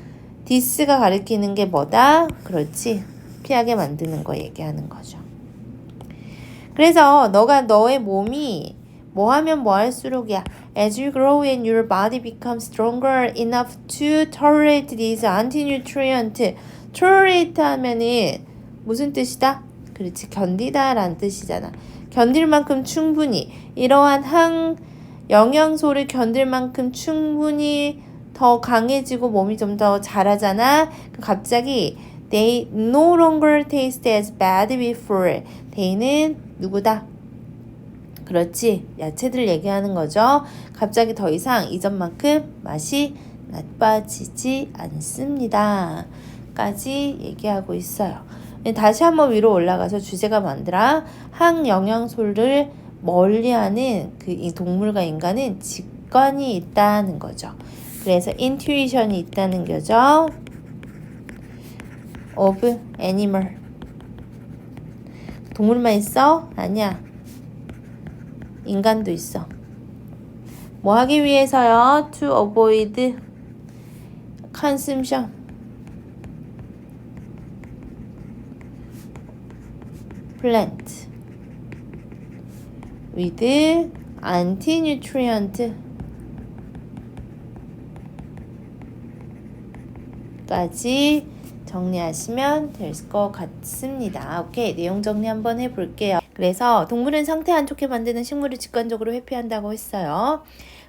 디스가 가리키는 게 뭐다? 그렇지. 피하게 만드는 거 얘기하는 거죠. 그래서 너가 너의 몸이 뭐 하면 뭐 할수록이야. As you grow and your body becomes stronger enough to tolerate these anti-nutrient. tolerate 하면은 무슨 뜻이다? 그렇지. 견디다 라는 뜻이잖아. 견딜 만큼 충분히 이러한 영양소를 견딜 만큼 충분히 더 강해지고 몸이 좀 더 자라잖아. 갑자기 They no longer taste as bad before. They는 누구다? 그렇지. 야채들 얘기하는 거죠. 갑자기 더 이상 이전만큼 맛이 나빠지지 않습니다. 까지 얘기하고 있어요. 다시 한번 위로 올라가서 주제가 뭐더라? 항영양소를 멀리하는 이 동물과 인간은 직관이 있다는 거죠. 그래서 intuition이 있다는 거죠. of animal. 동물만 있어? 아니야. 인간도 있어. 뭐 하기 위해서요? To avoid consumption. plant with anti-nutrient 까지 정리하시면 될 것 같습니다. 오케이, 내용 정리 한번 해볼게요. 그래서 동물은 상태 안 좋게 만드는 식물을 직관적으로 회피한다고 했어요.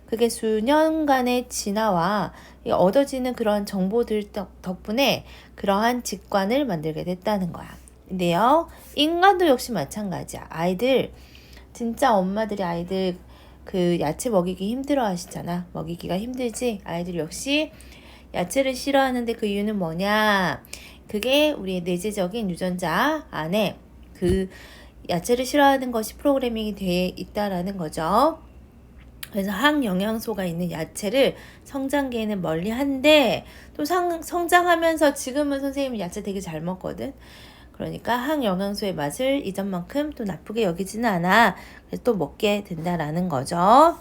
그게 수년간의 진화와 얻어지는 그런 정보들 덕분에 그러한 직관을 만들게 됐다는 거야. 근데요, 인간도 역시 마찬가지야. 아이들, 진짜 엄마들이 아이들 그 야채 먹이기 힘들어 하시잖아. 먹이기가 힘들지? 아이들 역시 야채를 싫어하는데 그 이유는 뭐냐? 그게 우리의 내재적인 유전자 안에 그 야채를 싫어하는 것이 프로그래밍이 되어 있다라는 거죠. 그래서 항영양소가 있는 야채를 성장기에는 멀리 한데 또 성장하면서 지금은 선생님이 야채 되게 잘 먹거든. 그러니까 항영양소의 맛을 이전만큼 또 나쁘게 여기지는 않아. 그래서 또 먹게 된다라는 거죠.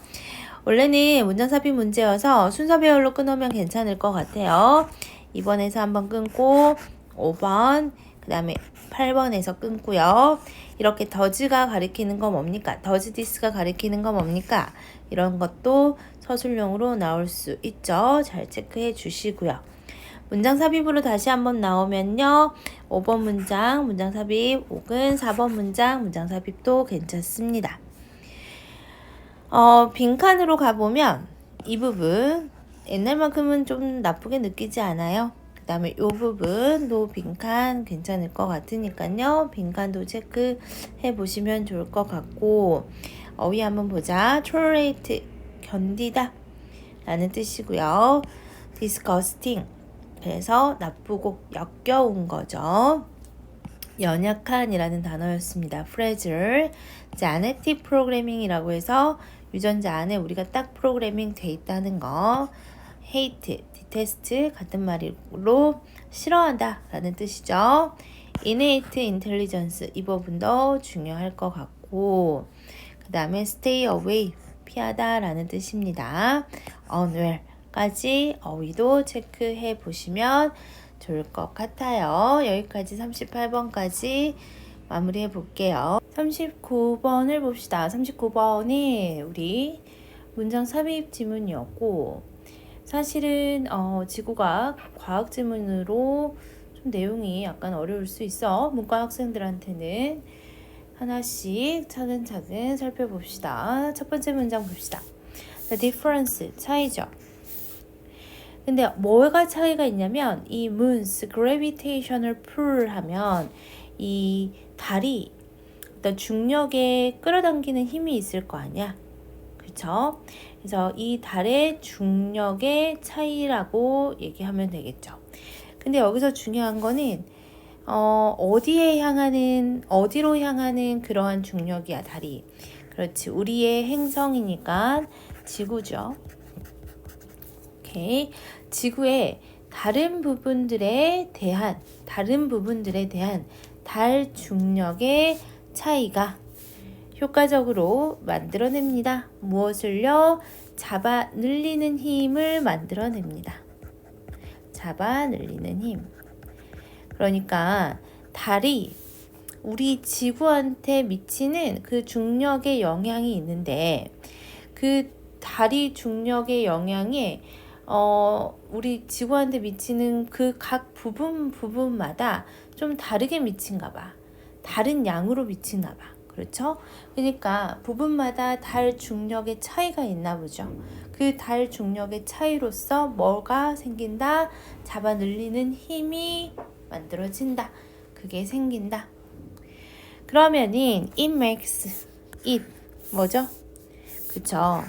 원래는 문장삽입 문제여서 순서 배열로 끊으면 괜찮을 것 같아요. 2번에서 한번 끊고 5번 그 다음에 8번에서 끊고요. 이렇게 더즈가 가리키는 거 뭡니까? 더즈 디스가 가리키는 거 뭡니까? 이런 것도 서술용으로 나올 수 있죠. 잘 체크해 주시고요. 문장 삽입으로 다시 한번 나오면요. 5번 문장 삽입 혹은 4번 문장 삽입도 괜찮습니다. 빈칸으로 가보면 이 부분 옛날만큼은 좀 나쁘게 느끼지 않아요. 그 다음에 이 부분도 빈칸 괜찮을 것 같으니까요. 빈칸도 체크해 보시면 좋을 것 같고 어휘 한번 보자. tolerate 견디다 라는 뜻이고요. disgusting 그래서 나쁘고 역겨운 거죠. 연약한이라는 단어였습니다. fragile. genetic programming이라고 해서 유전자 안에 우리가 딱 프로그래밍 돼 있다는 거. hate, detest 같은 말로 싫어한다 라는 뜻이죠. innate intelligence 이 부분도 중요할 것 같고 그 다음에 stay away 피하다 라는 뜻입니다. unwell 까지 어휘도 체크해 보시면 좋을 것 같아요. 여기까지 38번까지 마무리해 볼게요. 39번을 봅시다. 39번이 우리 문장 삽입 지문이었고 사실은 지구과학 과학 지문으로 좀 내용이 약간 어려울 수 있어. 문과 학생들한테는 하나씩 차근차근 살펴봅시다. 첫 번째 문장 봅시다. The difference, 차이죠. 근데 뭐가 차이가 있냐면 이 moon's gravitational pull 하면 이 달이 어떤 중력에 끌어당기는 힘이 있을 거 아니야. 그쵸? 그래서 이 달의 중력의 차이라고 얘기하면 되겠죠. 근데 여기서 중요한 거는 어디로 향하는 그러한 중력이야, 달이. 그렇지. 우리의 행성이니까 지구죠. 오케이. 지구의 다른 부분들에 대한 달 중력의 차이가 효과적으로 만들어냅니다. 무엇을요? 잡아 늘리는 힘을 만들어냅니다. 잡아 늘리는 힘. 그러니까 달이 우리 지구한테 미치는 그 중력의 영향이 있는데 그 달이 중력의 영향에 우리 지구한테 미치는 그 각 부분마다 좀 다르게 미친가 봐. 다른 양으로 미치나 봐. 그렇죠? 그러니까 부분마다 달 중력의 차이가 있나 보죠. 그 달 중력의 차이로서 뭐가 생긴다? 잡아 늘리는 힘이 만들어진다. 그게 생긴다. 그러면은 it makes it 뭐죠? 그쵸?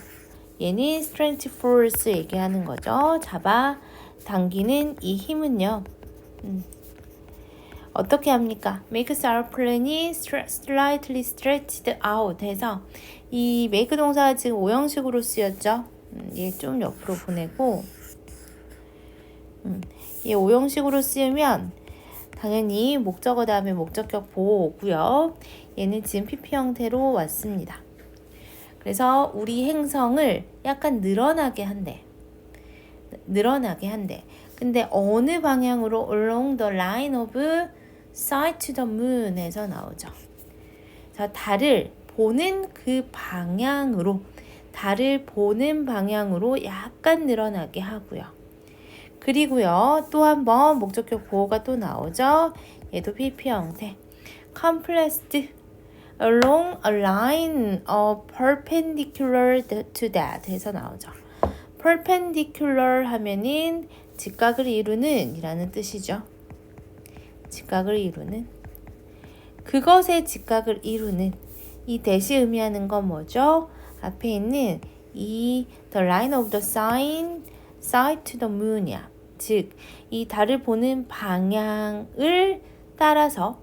얘는 strength force 얘기하는 거죠. 잡아 당기는 이 힘은요. 어떻게 합니까? makes our plan이 slightly stretched out 해서 이 make 동사가 지금 오형식으로 쓰였죠. 얘 좀 옆으로 보내고 얘 오형식으로 쓰이면 당연히 목적어 다음에 목적격 보호 오고요. 얘는 지금 PP 형태로 왔습니다. 그래서 우리 행성을 약간 늘어나게 한대. 근데 어느 방향으로 along the line of sight to the moon에서 나오죠. 자, 달을 보는 방향으로 약간 늘어나게 하고요. 그리고요, 또 한 번 목적격 보호가 또 나오죠. 얘도 PP 형태. compressed along a line perpendicular to that 해서 나오죠. perpendicular 하면은 직각을 이루는 이라는 뜻이죠. 직각을 이루는. 그것의 직각을 이루는. 이 대시 의미하는 건 뭐죠? 앞에 있는 이 the line of the sight to the moon이야. 즉, 이 달을 보는 방향을 따라서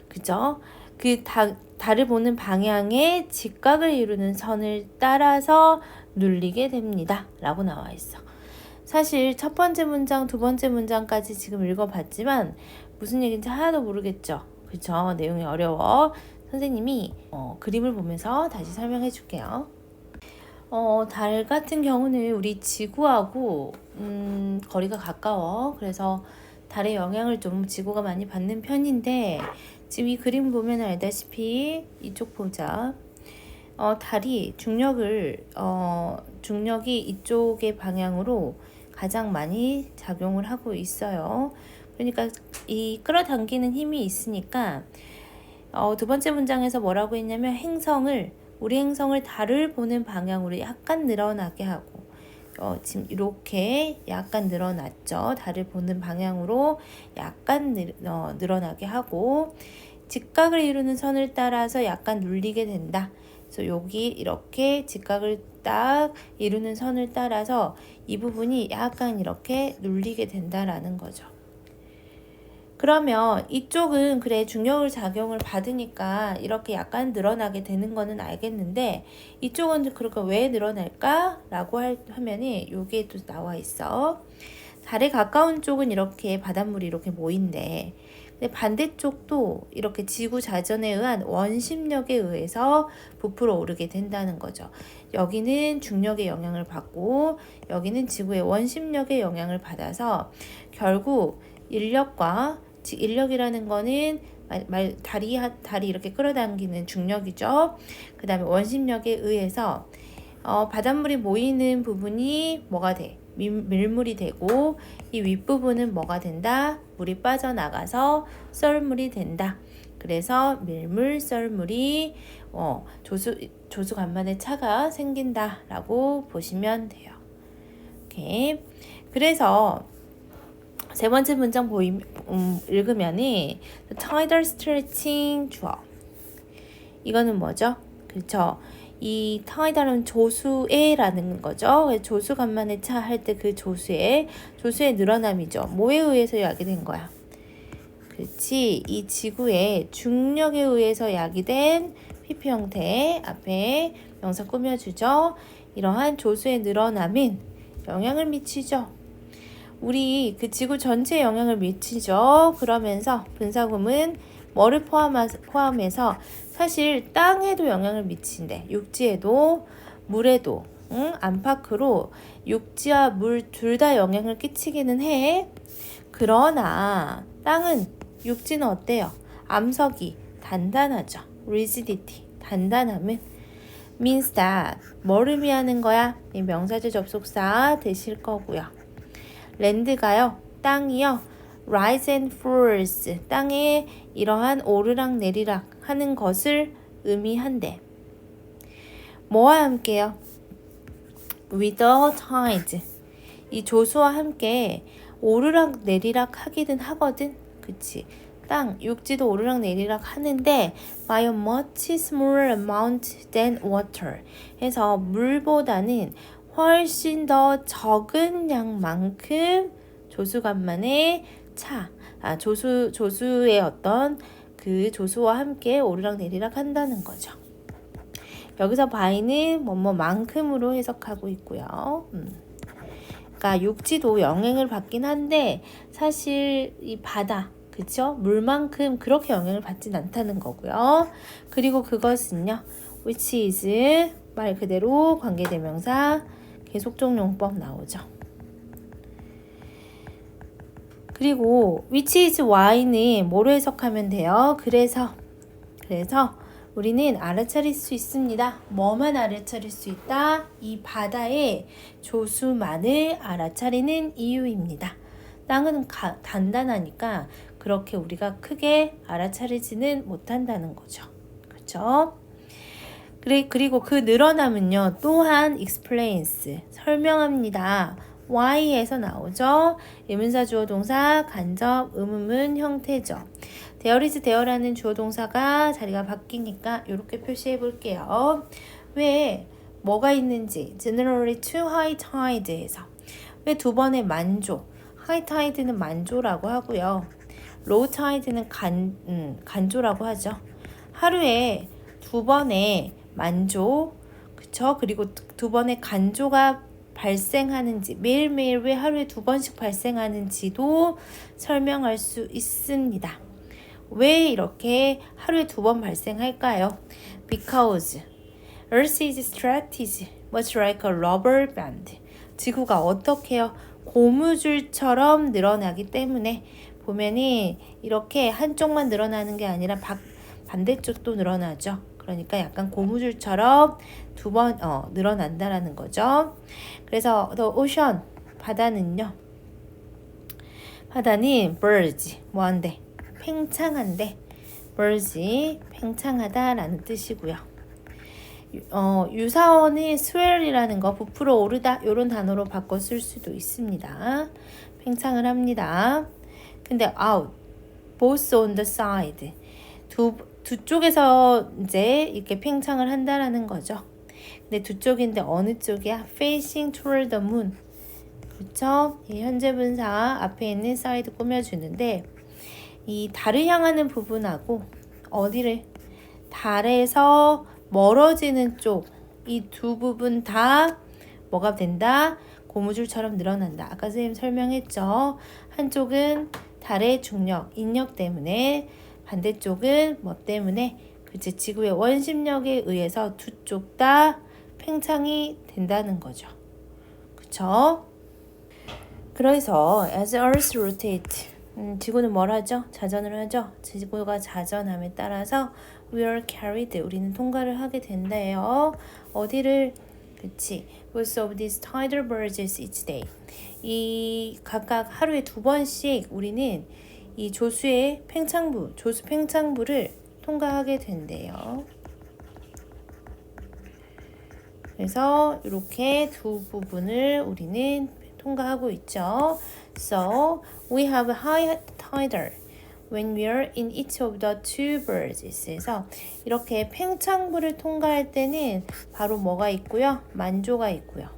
그죠? 그 달을 보는 방향에 직각을 이루는 선을 따라서 눌리게 됩니다. 라고 나와 있어. 사실 첫 번째 문장, 두 번째 문장까지 지금 읽어봤지만 무슨 얘기인지 하나도 모르겠죠. 그쵸? 내용이 어려워. 선생님이 그림을 보면서 다시 설명해 줄게요. 달 같은 경우는 우리 지구하고 거리가 가까워. 그래서 달의 영향을 좀 지구가 많이 받는 편인데 지금 이 그림 보면 알다시피 이쪽 보자. 달이 중력이 이쪽의 방향으로 가장 많이 작용을 하고 있어요. 그러니까 이 끌어당기는 힘이 있으니까 두 번째 문장에서 뭐라고 했냐면 우리 행성을 달을 보는 방향으로 약간 늘어나게 하고 지금 이렇게 약간 늘어났죠. 달을 보는 방향으로 약간 늘어나게 하고 직각을 이루는 선을 따라서 약간 눌리게 된다. 그래서 여기 이렇게 직각을 딱 이루는 선을 따라서 이 부분이 약간 이렇게 눌리게 된다라는 거죠. 그러면 이쪽은 그래 중력을 작용을 받으니까 이렇게 약간 늘어나게 되는 거는 알겠는데 이쪽은 그러니까 왜 늘어날까? 라고 하면은 여기에 또 나와 있어. 달에 가까운 쪽은 이렇게 바닷물이 이렇게 모인대. 근데 반대쪽도 이렇게 지구 자전에 의한 원심력에 의해서 부풀어 오르게 된다는 거죠. 여기는 중력의 영향을 받고 여기는 지구의 원심력의 영향을 받아서 결국 인력이라는 거는 달이 이렇게 끌어당기는 중력이죠. 그 다음에 원심력에 의해서 바닷물이 모이는 부분이 뭐가 돼? 밀물이 되고 이 윗부분은 뭐가 된다? 물이 빠져나가서 썰물이 된다. 그래서 밀물, 썰물이 조수 간만에 차가 생긴다라고 보시면 돼요. 오케이. 그래서 세 번째 문장 읽으면이 tidal stretching 주어. 이거는 뭐죠? 그렇죠. 이 tidal은 조수에라는 거죠. 조수 간만에 차 할 때 그 조수의 늘어남이죠. 뭐에 의해서 야기된 거야? 그렇지. 이 지구의 중력에 의해서 야기된 PP 형태 앞에 명사 꾸며주죠. 이러한 조수의 늘어남인 영향을 미치죠. 우리 그 지구 전체에 영향을 미치죠. 그러면서 분사구문 뭐를 포함해서 사실 땅에도 영향을 미친대. 육지에도 물에도 안팎으로 육지와 물 둘 다 영향을 끼치기는 해. 그러나 땅은 육지는 어때요? 암석이 단단하죠. rigidity 단단함은 means that 뭐를 의미하는 거야? 이 명사절 접속사 되실 거고요. 랜드가요. 땅이요. rise and falls 땅에 이러한 오르락 내리락 하는 것을 의미한대. 뭐와 함께요? with the tide 이 조수와 함께 오르락 내리락 하기는 하거든. 그치? 땅, 육지도 오르락 내리락 하는데 by a much smaller amount than water 해서 물보다는 훨씬 더 적은 양만큼 조수간만에 조수의 어떤 그 조수와 함께 오르락 내리락 한다는 거죠. 여기서 by는 뭐뭐만큼으로 해석하고 있고요. 그러니까 육지도 영향을 받긴 한데 사실 이 바다, 그쵸? 물만큼 그렇게 영향을 받진 않다는 거고요. 그리고 그것은요. which is 말 그대로 관계대명사 계속적용법 나오죠. 그리고 which is why는 뭐로 해석하면 돼요? 그래서 우리는 알아차릴 수 있습니다. 뭐만 알아차릴 수 있다? 이 바다의 조수만을 알아차리는 이유입니다. 땅은 단단하니까 그렇게 우리가 크게 알아차리지는 못한다는 거죠. 그렇죠? 그리고 그 늘어남은요. 또한 explains, 설명합니다. why에서 나오죠. 의문사 주어 동사 간접 의문문 형태죠. there is there라는 주어 동사가 자리가 바뀌니까 이렇게 표시해 볼게요. 왜 뭐가 있는지 generally to high tide에서 왜 두 번의 만조 high tide는 만조라고 하고요. low tide는 간조라고 하죠. 하루에 두 번의 만조 그쵸? 그리고 두 번의 간조가 발생하는지 매일매일 왜 하루에 두 번씩 발생하는지도 설명할 수 있습니다. 왜 이렇게 하루에 두 번 발생할까요? Because Earth is stretched much like a rubber band. 지구가 어떻게요? 고무줄처럼 늘어나기 때문에 보면이 이렇게 한쪽만 늘어나는 게 아니라 반대쪽도 늘어나죠. 그러니까 약간 고무줄처럼 두 번 늘어난다라는 거죠. 그래서 the ocean 바다는 birds 뭐한데? 팽창한데 birds 팽창하다라는 뜻이고요. 유사어는 swell이라는 거 부풀어 오르다 이런 단어로 바꿔 쓸 수도 있습니다. 팽창을 합니다. 근데 out both on the side 두 쪽에서 이제 이렇게 팽창을 한다라는 거죠. 근데 두 쪽인데 어느 쪽이야? facing toward the moon. 그렇죠? 현재 분사 앞에 있는 side 꾸며주는데 이 달을 향하는 부분하고 어디를? 달에서 멀어지는 쪽 이 두 부분 다 뭐가 된다? 고무줄처럼 늘어난다. 아까 선생님 설명했죠. 한쪽은 달의 중력, 인력 때문에 반대쪽은 뭐 때문에 그치 지구의 원심력에 의해서 두 쪽 다 팽창이 된다는 거죠. 그쵸? 그래서 as Earth rotates 지구는 뭘 하죠? 자전을 하죠. 지구가 자전함에 따라서 we are carried 우리는 통과를 하게 된대요. 어디를? 그치? Both of these tidal bursts each day. 이 각각 하루에 2번씩 우리는 이 조수의 팽창부, 조수 팽창부를 통과하게 된대요. 그래서 이렇게 두 부분을 우리는 통과하고 있죠. So, we have high tidal when we are in each of the two bursts. 이렇게 팽창부를 통과할 때는 바로 뭐가 있고요? 만조가 있고요.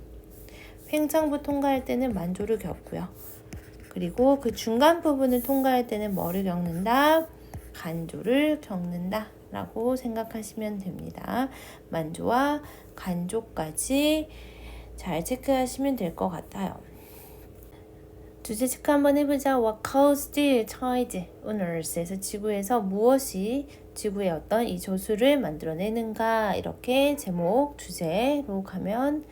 팽창부 통과할 때는 만조를 겪고요. 그리고 그 중간 부분을 통과할 때는 뭐를 겪는다? 간조를 겪는다 라고 생각하시면 됩니다. 만조와 간조까지 잘 체크하시면 될 것 같아요. 주제 체크 한번 해보자. What caused tide on Earth에서 지구에서 무엇이 지구의 어떤 이 조수를 만들어내는가, 이렇게 제목 주제로 가면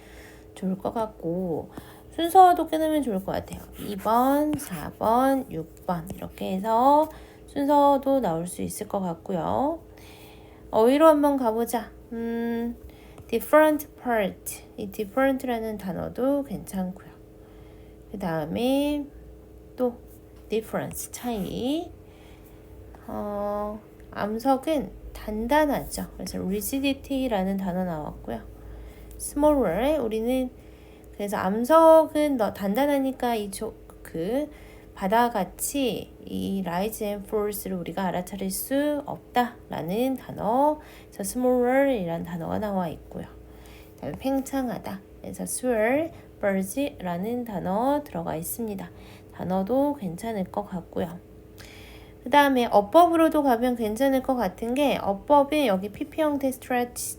좋을 것 같고, 순서도 끊으면 좋을 것 같아요. 2번, 4번, 6번 이렇게 해서 순서도 나올 수 있을 것 같고요. 어휘로 한번 가보자. different part. 이 different라는 단어도 괜찮고요. 그 다음에 또 difference, 차이. 암석은 단단하죠. 그래서 rigidity라는 단어 나왔고요. smaller, 우리는 그래서 암석은 단단하니까 그 바다같이 이 rise and falls를 우리가 알아차릴 수 없다라는 단어, 그래서 smaller이라는 단어가 나와 있고요. 그다음에 팽창하다, 그래서 swirl, burge라는 단어 들어가 있습니다. 단어도 괜찮을 것 같고요. 그 다음에 어법으로도 가면 괜찮을 것 같은 게, 어법에 여기 PP 형태 stretch,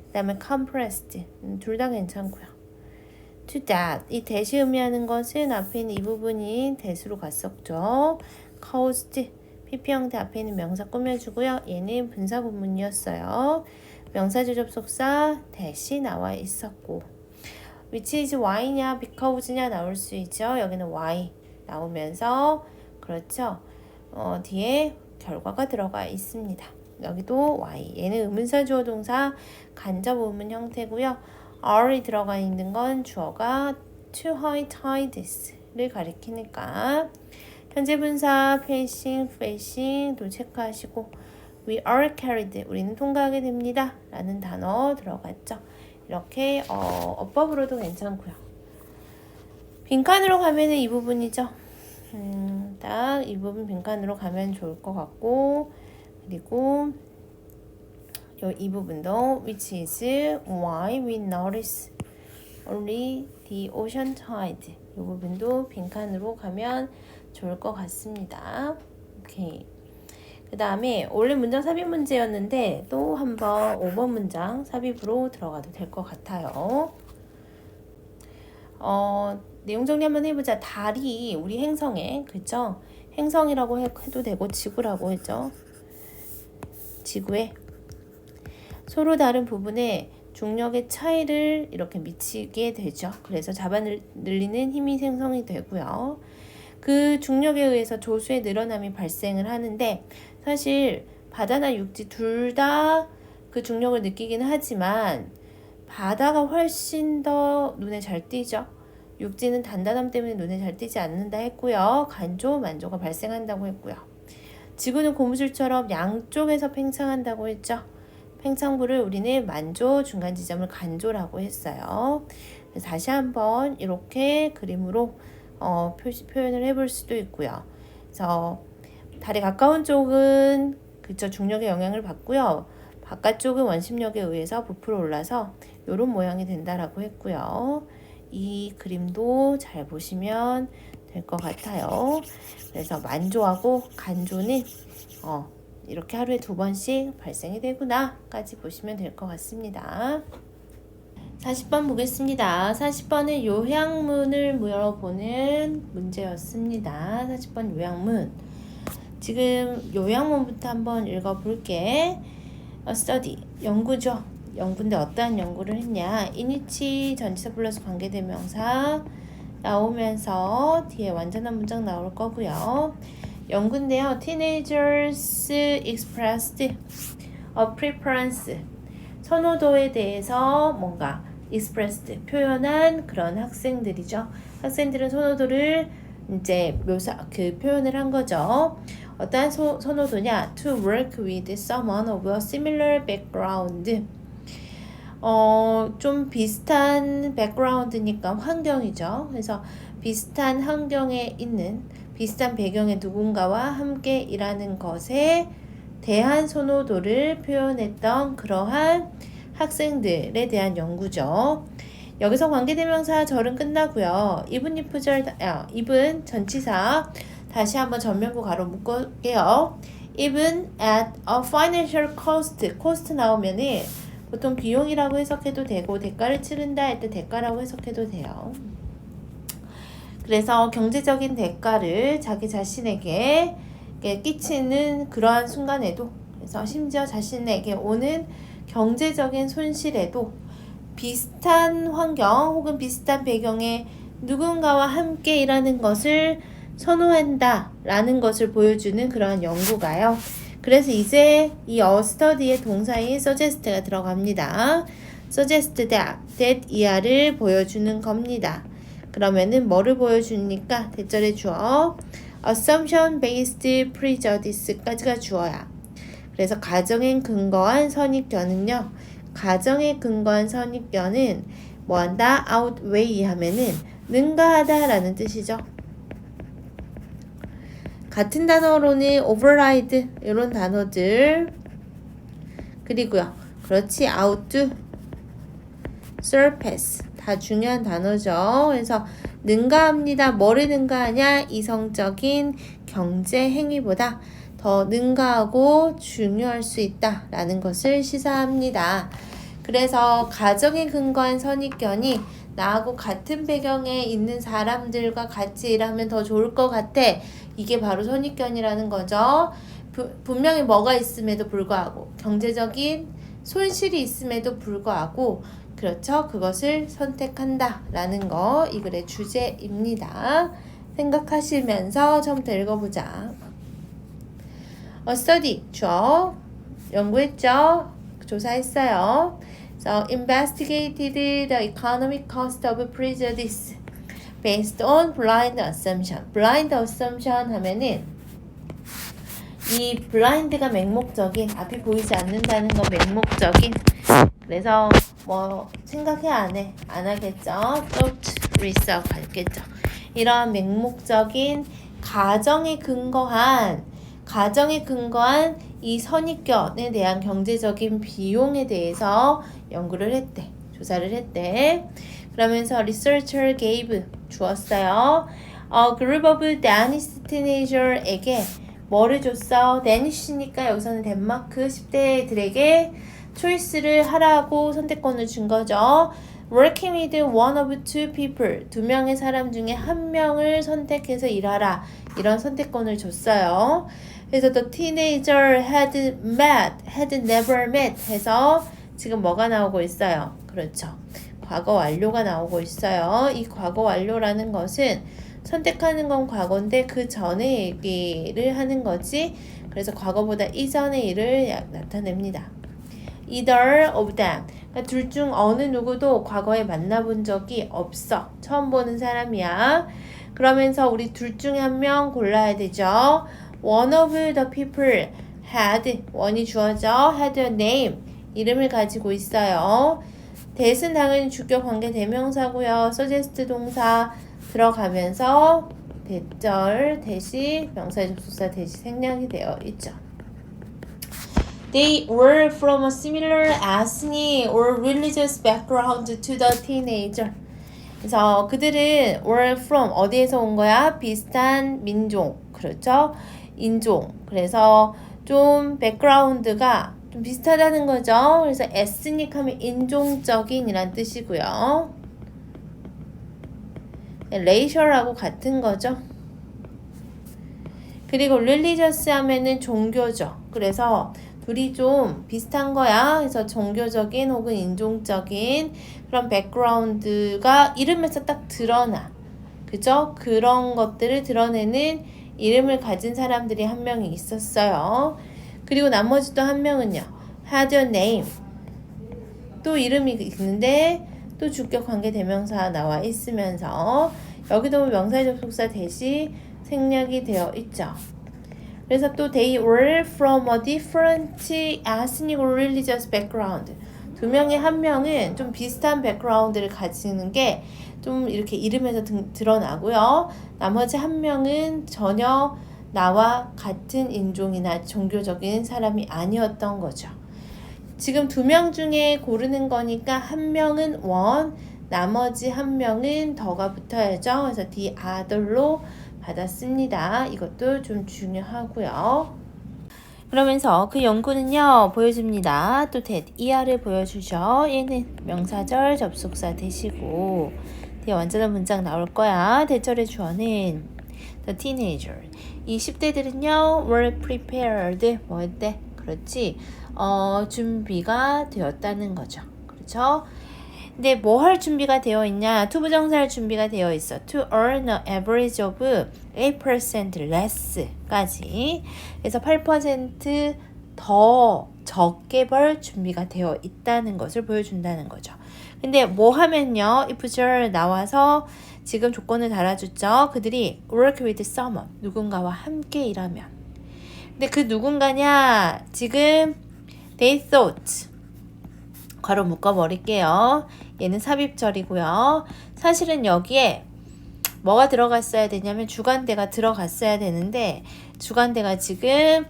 그 다음에 compressed, 둘 다 괜찮고요. to that, 이 that이 의미하는 것은 앞에 있는 이 부분이 that으로 갔었죠. caused, PP 형태 앞에 있는 명사 꾸며주고요. 얘는 분사 구문이었어요. 명사절 접속사 that이 나와 있었고, which is why냐 because냐 나올 수 있죠. 여기는 why 나오면서, 그렇죠. 뒤에 결과가 들어가 있습니다. 여기도 why, 얘는 의문사 주어 동사 간접 의문 형태고요. R이 들어가 있는 건 주어가 to high tides를 가리키니까 현재 분사 facing도 체크하시고, we are carried, 우리는 통과하게 됩니다 라는 단어 들어갔죠. 이렇게 어법으로도 괜찮고요. 빈칸으로 가면은 이 부분이죠. 딱 이 부분 빈칸으로 가면 좋을 것 같고, 그리고 이 부분도 which is why we notice only the ocean tide, 이 부분도 빈칸으로 가면 좋을 것 같습니다. 오케이. 그 다음에 원래 문장 삽입 문제였는데 또 한번 5번 문장 삽입으로 들어가도 될 것 같아요. 내용 정리 한번 해보자. 달이 우리 행성에, 그죠? 행성이라고 해도 되고 지구라고 했죠. 지구에 서로 다른 부분에 중력의 차이를 이렇게 미치게 되죠. 그래서 잡아 늘리는 힘이 생성이 되고요. 그 중력에 의해서 조수의 늘어남이 발생을 하는데, 사실 바다나 육지 둘 다 그 중력을 느끼기는 하지만 바다가 훨씬 더 눈에 잘 띄죠. 육지는 단단함 때문에 눈에 잘 띄지 않는다 했고요. 간조, 만조가 발생한다고 했고요. 지구는 고무줄처럼 양쪽에서 팽창한다고 했죠. 팽창부를 우리는 만조, 중간 지점을 간조라고 했어요. 그래서 다시 한번 이렇게 그림으로 표현을 해볼 수도 있고요. 그래서 달에 가까운 쪽은 그쵸, 중력의 영향을 받고요. 바깥쪽은 원심력에 의해서 부풀어 올라서 이런 모양이 된다라고 했고요. 이 그림도 잘 보시면 될 것 같아요. 그래서 만조하고 간조는 이렇게 하루에 2번씩 발생이 되구나까지 보시면 될 것 같습니다. 40번 보겠습니다. 40번은 요약문을 물어보는 문제였습니다. 40번 요약문. 지금 요약문부터 한번 읽어볼게. study, 연구죠. 연구인데 어떠한 연구를 했냐. 인위치 전치사 플러스 관계대명사 나오면서 뒤에 완전한 문장 나올 거고요. 연구인데요. Teenagers expressed a preference, 선호도에 대해서 뭔가 expressed 표현한 그런 학생들이죠. 학생들은 선호도를 이제 표현을 한 거죠. 어떠한 선호도냐? To work with someone of a similar background. 좀 비슷한 background니까 환경이죠. 그래서 비슷한 환경에 있는 비슷한 배경의 누군가와 함께 일하는 것에 대한 선호도를 표현했던 그러한 학생들에 대한 연구죠. 여기서 관계대명사 절은 끝나고요. even even 전치사 다시 한번 전면부 가로 묶을게요. even at a financial cost 나오면은 보통 비용이라고 해석해도 되고 대가를 치른다 할 때 대가라고 해석해도 돼요. 그래서 경제적인 대가를 자기 자신에게 끼치는 그러한 순간에도, 그래서 심지어 자신에게 오는 경제적인 손실에도 비슷한 환경 혹은 비슷한 배경의 누군가와 함께 일하는 것을 선호한다 라는 것을 보여주는 그러한 연구가요. 그래서 이제 이 study의 동사인 suggest가 들어갑니다. suggest that 이하를 보여주는 겁니다. 그러면은 뭐를 보여주니까 대절의 주어 assumption based prejudice까지가 주어야. 그래서 가정에 근거한 선입견은요. 가정에 근거한 선입견은 뭐한다? outweigh 하면은 능가하다 라는 뜻이죠. 같은 단어로는 override 이런 단어들, 그리고요. 그렇지, outdo, surpass 다 중요한 단어죠. 그래서 능가합니다. 뭐를 능가하냐? 이성적인 경제 행위보다 더 능가하고 중요할 수 있다라는 것을 시사합니다. 그래서 가정에 근거한 선입견이 나하고 같은 배경에 있는 사람들과 같이 일하면 더 좋을 것 같아. 이게 바로 선입견이라는 거죠. 분명히 뭐가 있음에도 불구하고 경제적인 손실이 있음에도 불구하고 그렇죠. 그것을 선택한다 라는 거 이 글의 주제입니다. 생각하시면서 처음부터 읽어보자. study 주어 연구했죠. 조사했어요. So investigated the economic cost of prejudice based on blind assumption. blind assumption 하면은 이 blind가 맹목적인, 앞이 보이지 않는다는 건 맹목적인. 그래서 뭐 생각해 안 하겠죠. thought research 하겠죠. 이러한 맹목적인 가정에 근거한 이 선입견에 대한 경제적인 비용에 대해서 연구를 했대. 조사를 했대. 그러면서 researcher gave 주었어요. A group of Danish teenager에게 뭐를 줬어? 데니시니까 여기서는 덴마크 10대들에게 초이스를 하라고 선택권을 준 거죠. Working with one of two people, 두 명의 사람 중에 한 명을 선택해서 일하라. 이런 선택권을 줬어요. 그래서 the teenager had never met 해서 지금 뭐가 나오고 있어요? 그렇죠. 과거 완료가 나오고 있어요. 이 과거 완료라는 것은 선택하는 건 과거인데 그 전의 얘기를 하는 거지. 그래서 과거보다 이전의 일을 나타냅니다. Either of them. 그러니까 둘 중 어느 누구도 과거에 만나본 적이 없어. 처음 보는 사람이야. 그러면서 우리 둘 중에 한 명 골라야 되죠. One of the people had, 원이 주어져, had a name, 이름을 가지고 있어요. that은 당연히 주격 관계 대명사고요. suggest 동사 들어가면서 대절 대시 명사의 접속사 대시 생략이 되어 있죠. They were from a similar ethnic or religious background to the teenager. 그래서 그들은 were from 어디에서 온 거야? 비슷한 민족, 그렇죠? 인종. 그래서 좀 백그라운드가 좀 비슷하다는 거죠. 그래서 ethnic 하면 인종적인 이란 뜻이고요. racial하고 같은 거죠. 그리고 religious 하면은 종교죠. 그래서 둘이 좀 비슷한 거야. 그래서 종교적인 혹은 인종적인 그런 백그라운드가 이름에서 딱 드러나. 그죠? 그런 것들을 드러내는 이름을 가진 사람들이 한 명이 있었어요. 그리고 나머지 또 한 명은요. had a name. 또 이름이 있는데 또 주격 관계대명사 나와 있으면서 여기도 명사의 접속사 대시 생략이 되어 있죠. 그래서 또 they were from a different ethnic or religious background. 두 명의 한 명은 좀 비슷한 백그라운드를 가지는 게 좀 이렇게 이름에서 드러나고요. 나머지 한 명은 전혀 나와 같은 인종이나 종교적인 사람이 아니었던 거죠. 지금 두 명 중에 고르는 거니까 한 명은 one, 나머지 한 명은 더가 붙어야죠. 그래서 the other로 받았습니다. 이것도 좀 중요하고요. 그러면서 그 연구는요 보여줍니다. 또 that, ER을 보여주죠. 얘는 명사절 접속사 대시고 뒤에 완전한 문장 나올 거야. 대절의 주어는 the teenager. 이 10대들은요 were prepared. 뭐 했대? 그렇지. 준비가 되었다는 거죠. 그렇죠? 근데 뭐 할 준비가 되어 있냐? 투부정사할 준비가 되어 있어. To earn an average of 8% less까지. 그래서 8% 더 적게 벌 준비가 되어 있다는 것을 보여준다는 거죠. 근데 뭐 하면요? if 나와서 지금 조건을 달아줬죠. 그들이 work with someone. 누군가와 함께 일하면. 근데 그 누군가냐? 지금 they thought. 괄호 묶어버릴게요. 얘는 삽입절이고요. 사실은 여기에 뭐가 들어갔어야 되냐면 주관대가 들어갔어야 되는데 주관대가 지금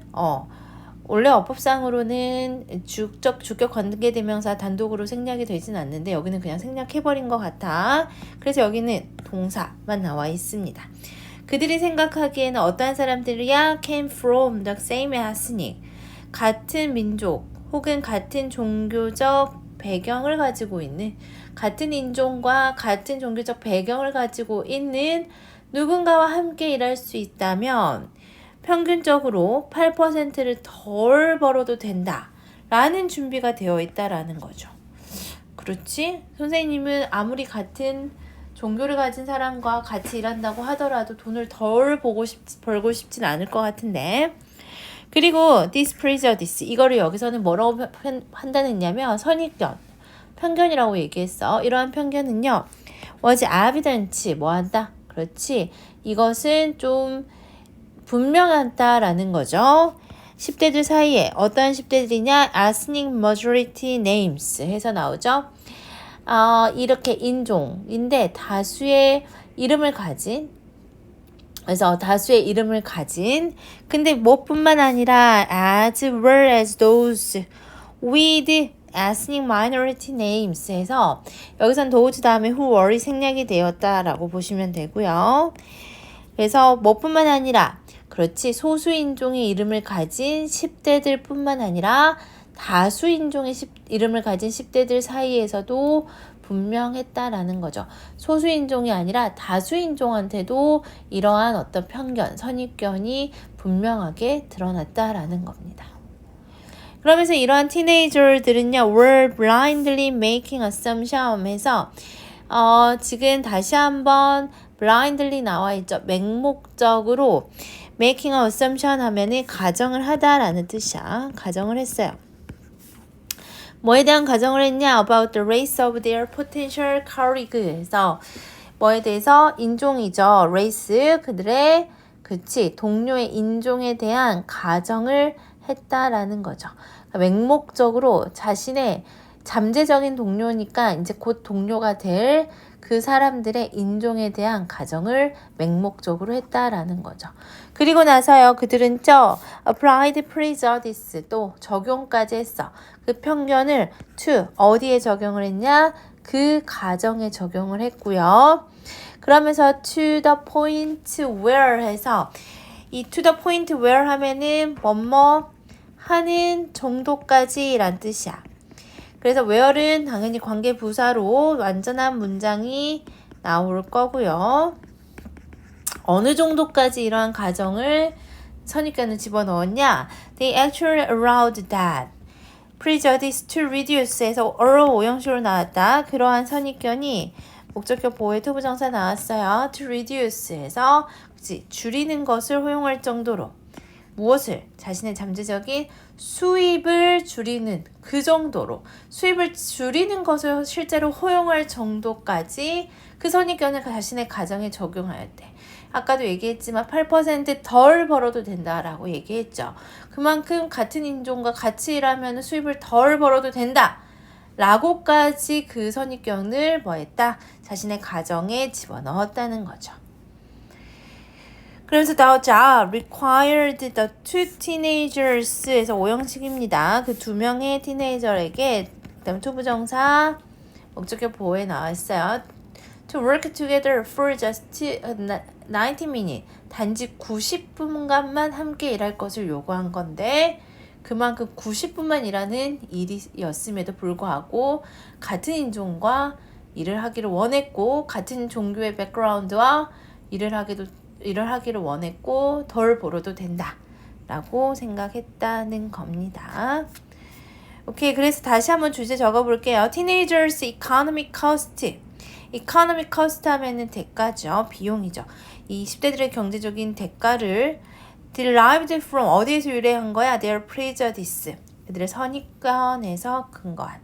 원래 어법상으로는 주격 관계대명사 단독으로 생략이 되진 않는데 여기는 그냥 생략해버린 것 같아. 그래서 여기는 동사만 나와 있습니다. 그들이 생각하기에는 어떠한 사람들이야? came from the same ethnic. 같은 민족 혹은 같은 종교적 배경을 가지고 있는 같은 인종과 같은 종교적 배경을 가지고 있는 누군가와 함께 일할 수 있다면 평균적으로 8%를 덜 벌어도 된다 라는 준비가 되어 있다라는 거죠. 그렇지? 선생님은 아무리 같은 종교를 가진 사람과 같이 일한다고 하더라도 돈을 덜 벌고 싶진 않을 것 같은데. 그리고 this prejudice 이거를 여기서는 뭐라고 판단했냐면 선입견, 편견이라고 얘기했어. 이러한 편견은요 was evident 뭐한다? 그렇지. 이것은 좀 분명하다라는 거죠. 10대들 사이에 어떠한 10대들이냐? ethnic majority names 해서 나오죠. 이렇게 인종인데 다수의 이름을 가진 그래서 다수의 이름을 가진 근데 뭐뿐만 아니라 as well as those with ethnic minority names 해서 여기선 those 다음에 who were이 생략이 되었다라고 보시면 되고요. 그래서 뭐뿐만 아니라 그렇지 소수 인종의 이름을 가진 10대들 뿐만 아니라 다수 인종의 이름을 가진 10대들 사이에서도 분명했다라는 거죠. 소수인종이 아니라 다수인종한테도 이러한 어떤 편견, 선입견이 분명하게 드러났다라는 겁니다. 그러면서 이러한 티네이저들은요, were blindly making assumption 해서 지금 다시 한번 blindly 나와 있죠. 맹목적으로 making an assumption 하면은 가정을 하다라는 뜻이야. 가정을 했어요. 뭐에 대한 가정을 했냐? About the race of their potential colleague. 그래서 뭐에 대해서 인종이죠. race 그들의 그치 동료의 인종에 대한 가정을 했다라는 거죠. 그러니까 맹목적으로 자신의 잠재적인 동료니까 이제 곧 동료가 될 그 사람들의 인종에 대한 가정을 맹목적으로 했다라는 거죠. 그리고 나서요, 그들은 applied prejudice 또 적용까지 했어. 그 편견을 to 어디에 적용을 했냐? 그 가정에 적용을 했고요. 그러면서 to the point where 해서 이 to the point where 하면은 뭐뭐 하는 정도까지 란 뜻이야. 그래서 where은 당연히 관계 부사로 완전한 문장이 나올 거고요. 어느 정도까지 이러한 가정을 선입견을 집어넣었냐? They actually allowed that prejudice to reduce에서 어로 오형식으로 나왔다. 그러한 선입견이 목적격 보호의 투부정사 나왔어요. to reduce에서 줄이는 것을 허용할 정도로 무엇을? 자신의 잠재적인 수입을 줄이는 그 정도로 수입을 줄이는 것을 실제로 허용할 정도까지 그 선입견을 자신의 가정에 적용할 때 아까도 얘기했지만 8%덜 벌어도 된다라고 얘기했죠. 그만큼 같은 인종과 같이 일하면 수입을 덜 벌어도 된다 라고까지 그 선입견을 뭐했다? 자신의 가정에 집어넣었다는 거죠. 그래서 the job required the two teenagers에서 오형식입니다. 그 두 명의 티네이저에게 그다음 투부정사 목적격 보호에 나왔어요. To work together for just 90 minutes. 단지 90분간만 함께 일할 것을 요구한 건데 그만큼 90분만 일하는 일이었음에도 불구하고 같은 인종과 일을 하기를 원했고 같은 종교의 백그라운드와 일을 하기를 원했고 덜 벌어도 된다라고 생각했다는 겁니다. 오케이, 그래서 다시 한번 주제 적어볼게요. Teenagers economic cost. economic cost 하면은 대가죠. 비용이죠. 이 10대들의 경제적인 대가를 derived from 어디에서 유래한 거야? Their prejudice. 그들의 선입견에서 근거한.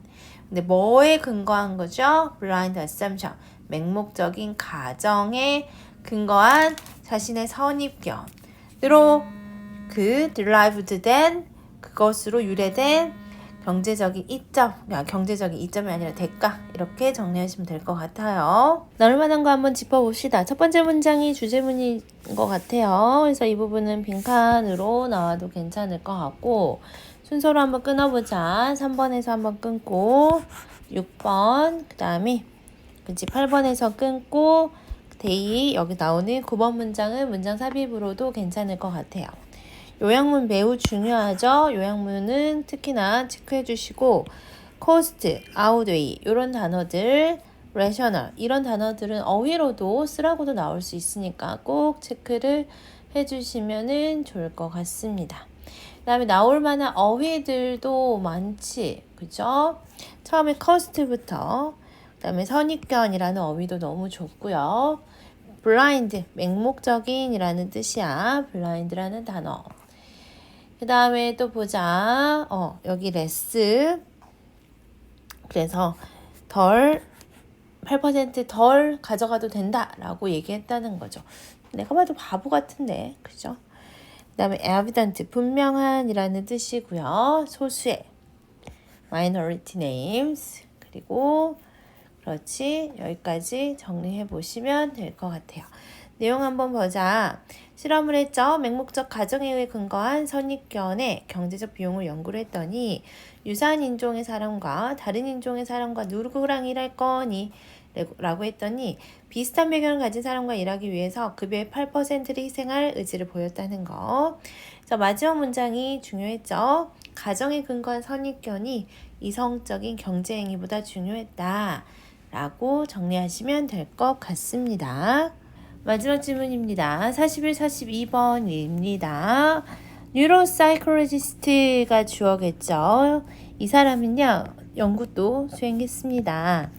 근데 뭐에 근거한 거죠? Blind assumption. 맹목적인 가정에 근거한 자신의 선입견으로 그 derived 된 그것으로 유래된 경제적인 이점이 아니라 대가 이렇게 정리하시면 될 것 같아요. 나눌 만한 거 한번 짚어봅시다. 첫 번째 문장이 주제문인 것 같아요. 그래서 이 부분은 빈칸으로 나와도 괜찮을 것 같고 순서로 한번 끊어보자. 3번에서 한번 끊고 6번 그 다음에 그치 8번에서 끊고 데이 여기 나오는 9번 문장은 문장 삽입으로도 괜찮을 것 같아요. 요약문 매우 중요하죠. 요약문은 특히나 체크해 주시고 cost, outweigh 이런 단어들, rational 이런 단어들은 어휘로도 쓰라고도 나올 수 있으니까 꼭 체크를 해주시면 좋을 것 같습니다. 그 다음에 나올 만한 어휘들도 많지, 그죠? 처음에 cost부터 그 다음에 선입견이라는 어휘도 너무 좋고요. blind, 맹목적인이라는 뜻이야. blind라는 단어. 그 다음에 또 보자. 여기 less. 그래서 8% 덜 가져가도 된다라고 얘기했다는 거죠. 내가 봐도 바보 같은데, 그죠? 그 다음에 evident, 분명한이라는 뜻이고요. 소수의 minority names. 그리고 그렇지. 여기까지 정리해 보시면 될 것 같아요. 내용 한번 보자. 실험을 했죠. 맹목적 가정에 의해 근거한 선입견의 경제적 비용을 연구를 했더니 유사한 인종의 사람과 다른 인종의 사람과 누구랑 일할 거니? 라고 했더니 비슷한 배경을 가진 사람과 일하기 위해서 급여의 8%를 희생할 의지를 보였다는 거. 그래서 마지막 문장이 중요했죠. 가정에 근거한 선입견이 이성적인 경제 행위보다 중요했다. 라고 정리하시면 될 것 같습니다. 마지막 질문입니다. 41, 42번입니다. 뉴로사이콜로지스트가 주어겠죠. 이 사람은요. 연구도 수행했습니다.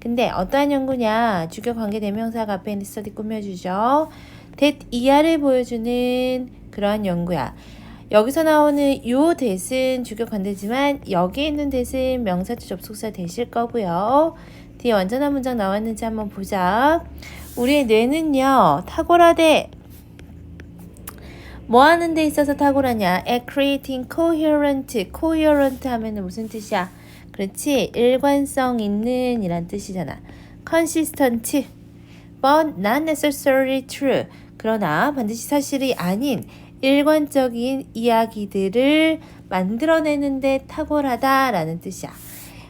근데 어떠한 연구냐? 주격 관계 대명사가 앞에 있는 스터디 꾸며주죠. that 이하를 보여주는 그러한 연구야. 여기서 나오는 요 that은 주격 관대지만 여기에 있는 that은 명사주 접속사 that일 거고요. 뒤에 완전한 문장 나왔는지 한번 보자. 우리의 뇌는요. 탁월하대. 뭐 하는 데 있어서 탁월하냐? at creating coherent 하면은 무슨 뜻이야? 그렇지. 일관성 있는 이란 뜻이잖아. consistent but not necessarily true. 그러나 반드시 사실이 아닌 일관적인 이야기들을 만들어내는데 탁월하다라는 뜻이야.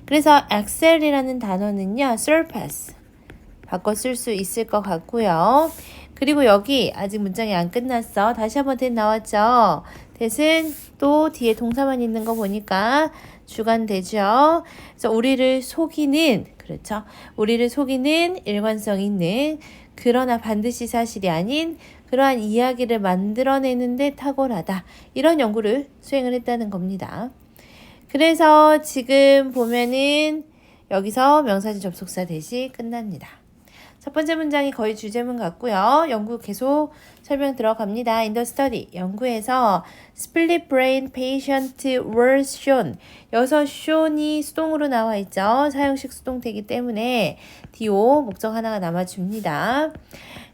그래서 excel이라는 단어는요. surpass 바꿔 쓸 수 있을 것 같고요. 그리고 여기 아직 문장이 안 끝났어. 다시 한번 that 나왔죠. that은 또 뒤에 동사만 있는 거 보니까 주관되죠. 그래서 우리를 속이는 그렇죠. 우리를 속이는 일관성 있는 그러나 반드시 사실이 아닌 그러한 이야기를 만들어내는데 탁월하다. 이런 연구를 수행을 했다는 겁니다. 그래서 지금 보면은 여기서 명사절 접속사 대시 끝납니다. 첫 번째 문장이 거의 주제문 같고요. 연구 계속 설명 들어갑니다. In the study, 연구에서 split brain patient was shown. 여기서 shown이 수동으로 나와 있죠. 사용식 수동태이기 때문에 do 목적 하나가 남아줍니다.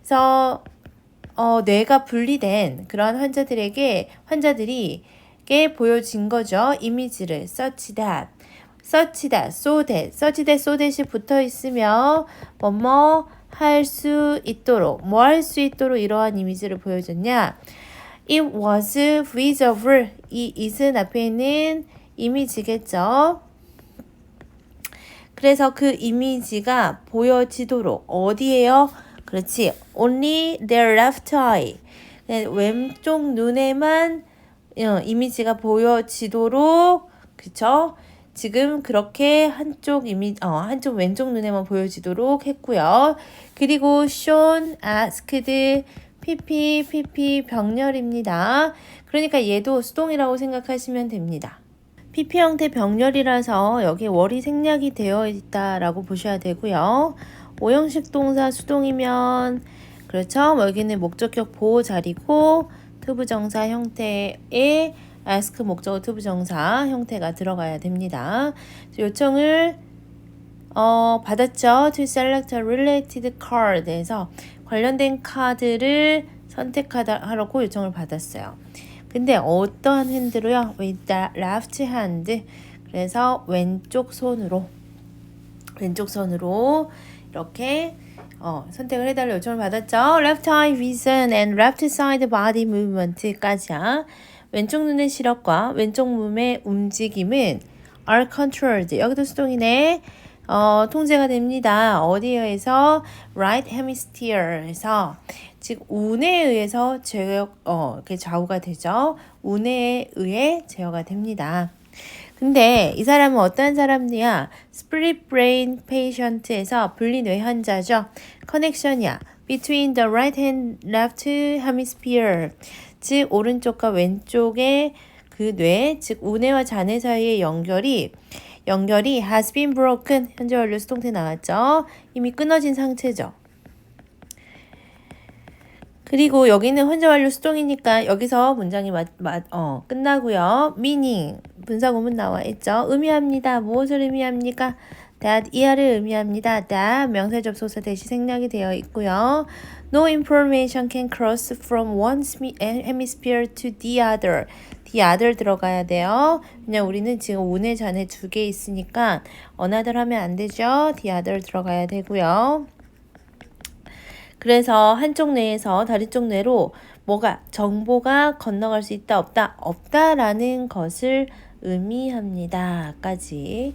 그래서 뇌가 분리된 그런 환자들이 보여진 거죠. 이미지를 such that, so that이 붙어 있으며 뭐뭐 할 수 있도록, 뭐 할 수 있도록 이러한 이미지를 보여줬냐. It was visible. 이 is은 앞에 있는 이미지겠죠. 그래서 그 이미지가 보여지도록 어디에요? 그렇지. Only their left eye. 왼쪽 눈에만 이미지가 보여지도록, 그쵸? 지금 그렇게 한쪽 왼쪽 눈에만 보여지도록 했고요. 그리고 shown, asked, PP 병렬입니다. 그러니까 얘도 수동이라고 생각하시면 됩니다. PP 형태 병렬이라서 여기에 월이 생략이 되어 있다라고 보셔야 되고요. 오형식 동사 수동이면 그렇죠. 여기는 목적격 보호 자리고 투부정사 형태의 ask 목적어 투부정사 형태가 들어가야 됩니다. 요청을 받았죠. To select a related card에서 관련된 카드를 선택하라고 요청을 받았어요. 근데 어떠한 핸드로요? With the left hand. 그래서 왼쪽 손으로 이렇게 선택을 해달라 요청을 받았죠. Left eye vision and left side body movement까지야. 왼쪽 눈의 시력과 왼쪽 몸의 움직임은 are controlled. 여기도 수동이네. 통제가 됩니다. 어디에 의해서? Right hemisphere에서. 즉 운에 의해서 좌우가 되죠. 운에 의해 제어가 됩니다. 근데 이 사람은 어떤 사람이야? Split brain patient에서 분리뇌 환자죠. 커넥션이야. Between the right and left hemisphere. 즉 오른쪽과 왼쪽의 그 뇌, 즉 우뇌와 자뇌 사이의 연결이 has been broken. 현재 완료 수동태 나왔죠. 이미 끊어진 상태죠. 그리고 여기는 현재 완료 수동이니까 여기서 문장이 끝나고요. meaning 분사구문 나와 있죠. 의미합니다. 무엇을 의미합니까? that 이하를 의미합니다. that 명사 접속사 대시 생략이 되어 있고요. No information can cross from one hemisphere to the other. the other 들어가야 돼요. 왜냐면 우리는 지금 운의 잔에 2개 있으니까 another 하면 안 되죠. the other 들어가야 되고요. 그래서 한쪽 뇌에서 다른 쪽 뇌로 정보가 건너갈 수 있다 없다라는 것을 의미합니다. 까지.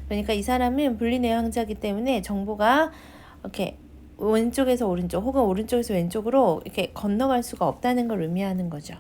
그러니까 이 사람은 분리뇌 환자이기 때문에 정보가 이렇게 왼쪽에서 오른쪽 혹은 오른쪽에서 왼쪽으로 이렇게 건너갈 수가 없다는 걸 의미하는 거죠.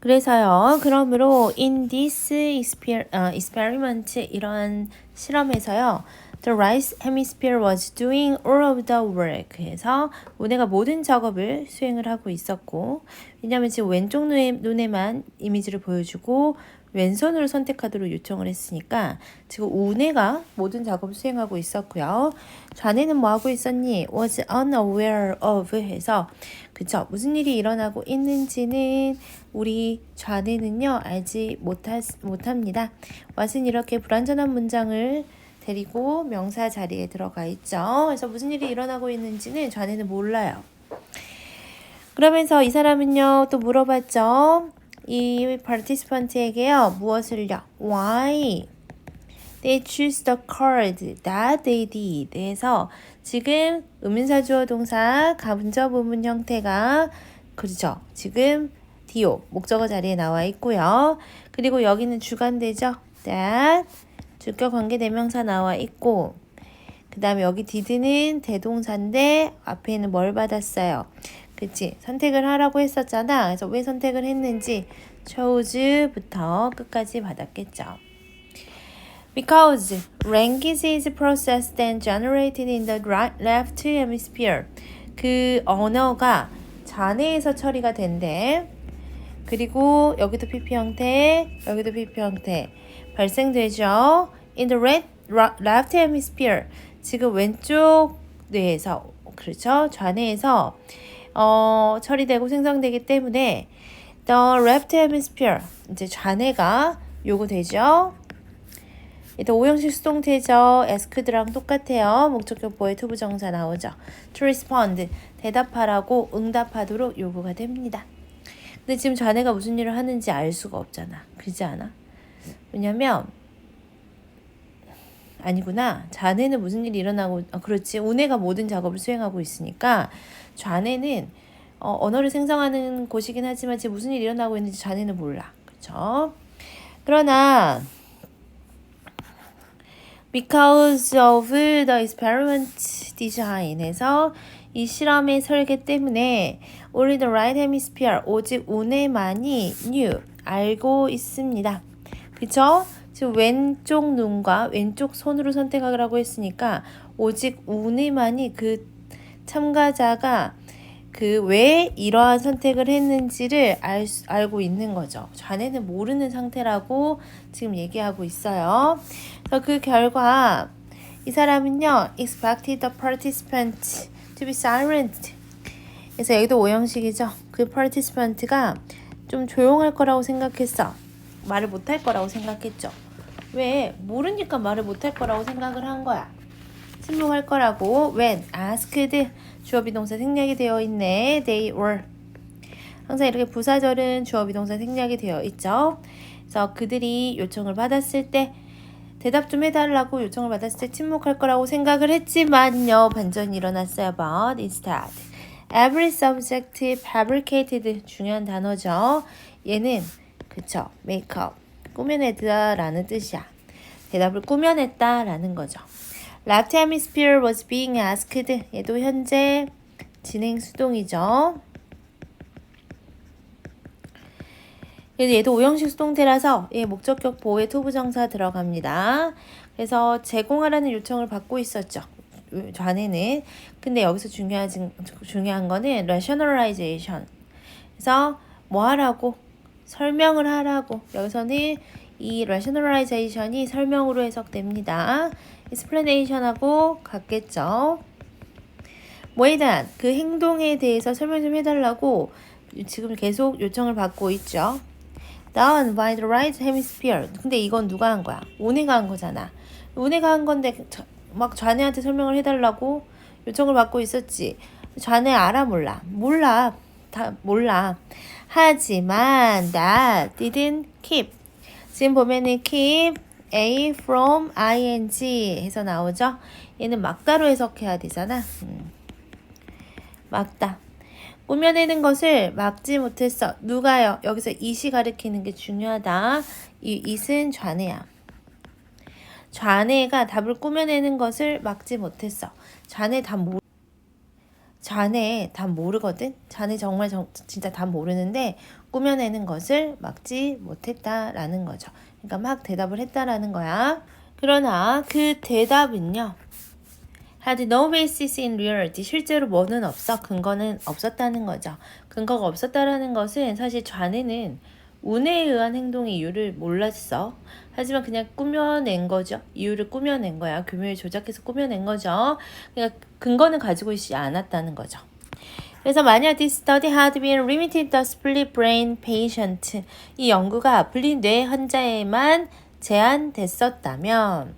그래서요. 그러므로 in this experiment 이런 실험에서요. The right hemisphere was doing all of the work. 해서 우뇌가 모든 작업을 수행을 하고 있었고 왜냐하면 지금 왼쪽 눈에만 이미지를 보여주고 왼손으로 선택하도록 요청을 했으니까 지금 우뇌가 모든 작업을 수행하고 있었고요. 자네는 뭐 하고 있었니? Was unaware of 해서 그쵸? 무슨 일이 일어나고 있는지는 우리 자네는요 알지 못합니다. was은 이렇게 불완전한 문장을 데리고 명사 자리에 들어가 있죠. 그래서 무슨 일이 일어나고 있는지는 자네는 몰라요. 그러면서 이 사람은요 또 물어봤죠. 이 participant에게요 무엇을요? Why they choose the card that they did. 그래서 지금 의문사 주어 동사 가분적 부분 형태가 그렇죠. 지금 do 목적어 자리에 나와 있고요. 그리고 여기는 주관대죠. that 주격 관계 대명사 나와 있고 그 다음에 여기 did는 대동사인데 앞에는 뭘 받았어요? 그치? 선택을 하라고 했었잖아. 그래서 왜 선택을 했는지 chose부터 끝까지 받았겠죠. Because language is processed and generated in the left hemisphere. 그 언어가 자뇌에서 처리가 된대. 그리고 여기도 PP 형태, 여기도 PP 형태 발생되죠. In the left hemisphere. 지금 왼쪽 뇌에서 그렇죠? 좌뇌에서 처리되고 생성되기 때문에 the left hemisphere 이제 좌뇌가 요구되죠. 일단 오형식 수동태죠. asked랑 똑같아요. 목적격보에 투부정사 나오죠. to respond 대답하라고 응답하도록 요구가 됩니다. 근데 지금 좌뇌가 무슨 일을 하는지 알 수가 없잖아. 그렇지 않아? 왜냐면 아니구나. 좌뇌는 무슨 일이 일어나고 그렇지. 우뇌가 모든 작업을 수행하고 있으니까 좌뇌는 언어를 생성하는 곳이긴 하지만 지금 무슨 일이 일어나고 있는지 좌뇌는 몰라. 그렇죠? 그러나 because of the experiment design에서 이 실험의 설계 때문에 only the right hemisphere 오직 우뇌만이 knew 알고 있습니다. 그쵸? 지금 왼쪽 눈과 왼쪽 손으로 선택하라고 했으니까 오직 우뇌만이 그 참가자가 그 왜 이러한 선택을 했는지를 알고 있는 거죠. 좌뇌는 모르는 상태라고 지금 얘기하고 있어요. 그래서 그 결과 이 사람은요, expected the participant to be silent. 그래서 여기도 오형식이죠. 그 participant가 좀 조용할 거라고 생각했어. 말을 못할 거라고 생각했죠. 왜? 모르니까 말을 못할 거라고 생각을 한 거야. 침묵할 거라고. when asked 주어 비동사 생략이 되어 있네. they were 항상 이렇게 부사절은 주어 비동사 생략이 되어 있죠. 그래서 그들이 요청을 받았을 때 대답 좀 해달라고 요청을 받았을 때 침묵할 거라고 생각을 했지만요. 반전이 일어났어요. But instead every subject fabricated 중요한 단어죠. 얘는 그쵸. make up 꾸며내다라는 뜻이야. 대답을 꾸며냈다라는 거죠. Left hemisphere was being asked. 얘도 현재 진행 수동이죠. 그래서 얘도 오형식 수동태라서 목적격 보호에 투부정사 들어갑니다. 그래서 제공하라는 요청을 받고 있었죠. 좌뇌는. 근데 여기서 중요한 거는 rationalization. 그래서 뭐 하라고? 설명을 하라고. 여기서는 이 rationalization이 설명으로 해석됩니다. explanation하고 같겠죠. 뭐에 대한 그 행동에 대해서 설명 좀 해달라고 지금 계속 요청을 받고 있죠. Done by the right hemisphere. 근데 이건 누가 한 거야? 우뇌가 한 거잖아. 우뇌가 한 건데 막 좌뇌한테 설명을 해달라고 요청을 받고 있었지. 좌뇌 알아 몰라? 몰라. 다 몰라. 하지만 that didn't keep. 지금 보면은 keep A from ing 해서 나오죠. 얘는 막다로 해석해야 되잖아. 막다. 꾸며내는 것을 막지 못했어. 누가요? 여기서 it이 가리키는 게 중요하다. 이 it은 좌뇌야. 좌뇌가 답을 꾸며내는 것을 막지 못했어. 좌뇌 답 모르거든. 좌뇌 정말 진짜 답 모르는데 꾸며내는 것을 막지 못했다라는 거죠. 그러니까 막 대답을 했다라는 거야. 그러나 그 대답은요. had no basis in reality. 실제로 뭐는 없어. 근거는 없었다는 거죠. 근거가 없었다라는 것은 사실 좌뇌는 운에 의한 행동의 이유를 몰랐어. 하지만 그냥 꾸며낸 거죠. 이유를 꾸며낸 거야. 교묘히 조작해서 꾸며낸 거죠. 그러니까 근거는 가지고 있지 않았다는 거죠. 그래서 만약 this study had been limited to split brain patient, 이 연구가 분리 뇌 환자에만 제한됐었다면,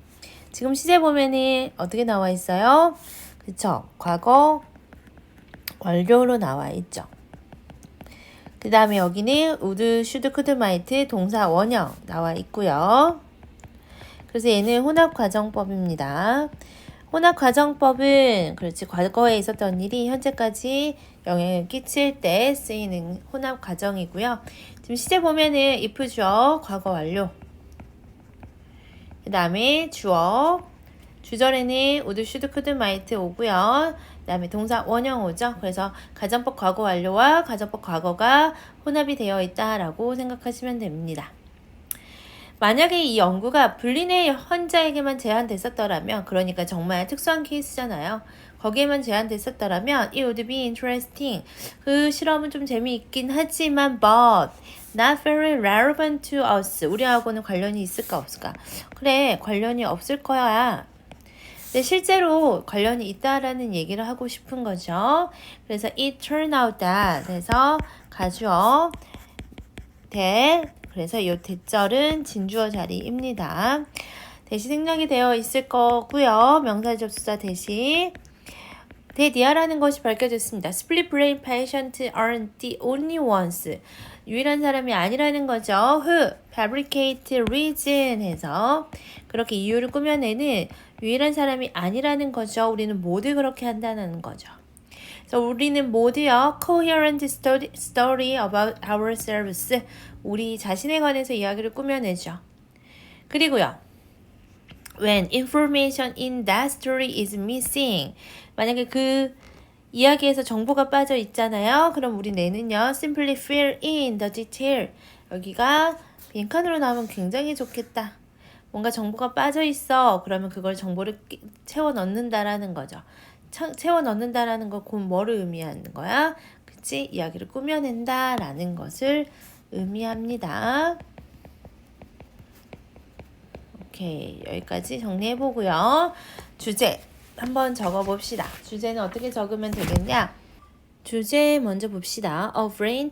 지금 시제 보면은 어떻게 나와 있어요? 그쵸? 과거 완료로 나와 있죠. 그 다음에 여기는 would, should, could, might 동사 원형 나와 있고요. 그래서 얘는 혼합과정법입니다. 혼합과정법은 그렇지 과거에 있었던 일이 현재까지 영향을 끼칠 때 쓰이는 혼합과정이고요. 지금 시제 보면은 if 주어 과거 완료. 그 다음에 주어 주절에는 would, should, could, might 오고요. 그 다음에 동사 원형 오죠. 그래서 가정법 과거 완료와 가정법 과거가 혼합이 되어 있다라고 생각하시면 됩니다. 만약에 이 연구가 불린의 환자에게만 제한됐었더라면, 그러니까 정말 특수한 케이스잖아요. 거기에만 제한됐었더라면 it would be interesting. 그 실험은 좀 재미있긴 하지만 but not very relevant to us. 우리하고는 관련이 있을까 없을까? 그래, 관련이 없을 거야. 근데 실제로 관련이 있다라는 얘기를 하고 싶은 거죠. 그래서 it turned out that 해서 가주어 that 그래서 이 대절은 진주어 자리입니다. 대시 생략이 되어 있을 거고요. 명사 접수사 대시 대디아라는 것이 밝혀졌습니다. Split brain patient aren't the only ones. 유일한 사람이 아니라는 거죠. Who fabricate reason 해서 그렇게 이유를 꾸며내는 유일한 사람이 아니라는 거죠. 우리는 모두 그렇게 한다는 거죠. 그래서 우리는 모두요. coherent story about ourselves. 우리 자신에 관해서 이야기를 꾸며내죠. 그리고요. When information in that story is missing. 만약에 그 이야기에서 정보가 빠져 있잖아요. 그럼 우리 뇌는요. simply fill in the detail. 여기가 빈칸으로 나오면 굉장히 좋겠다. 뭔가 정보가 빠져 있어. 그러면 그걸 정보를 채워 넣는다라는 거죠. 채워 넣는다라는 거 곧 뭐를 의미하는 거야? 그치? 이야기를 꾸며낸다라는 것을 의미합니다. 오케이, 여기까지 정리해보고요. 주제 한번 적어봅시다. 주제는 어떻게 적으면 되겠냐? 주제 먼저 봅시다. A brain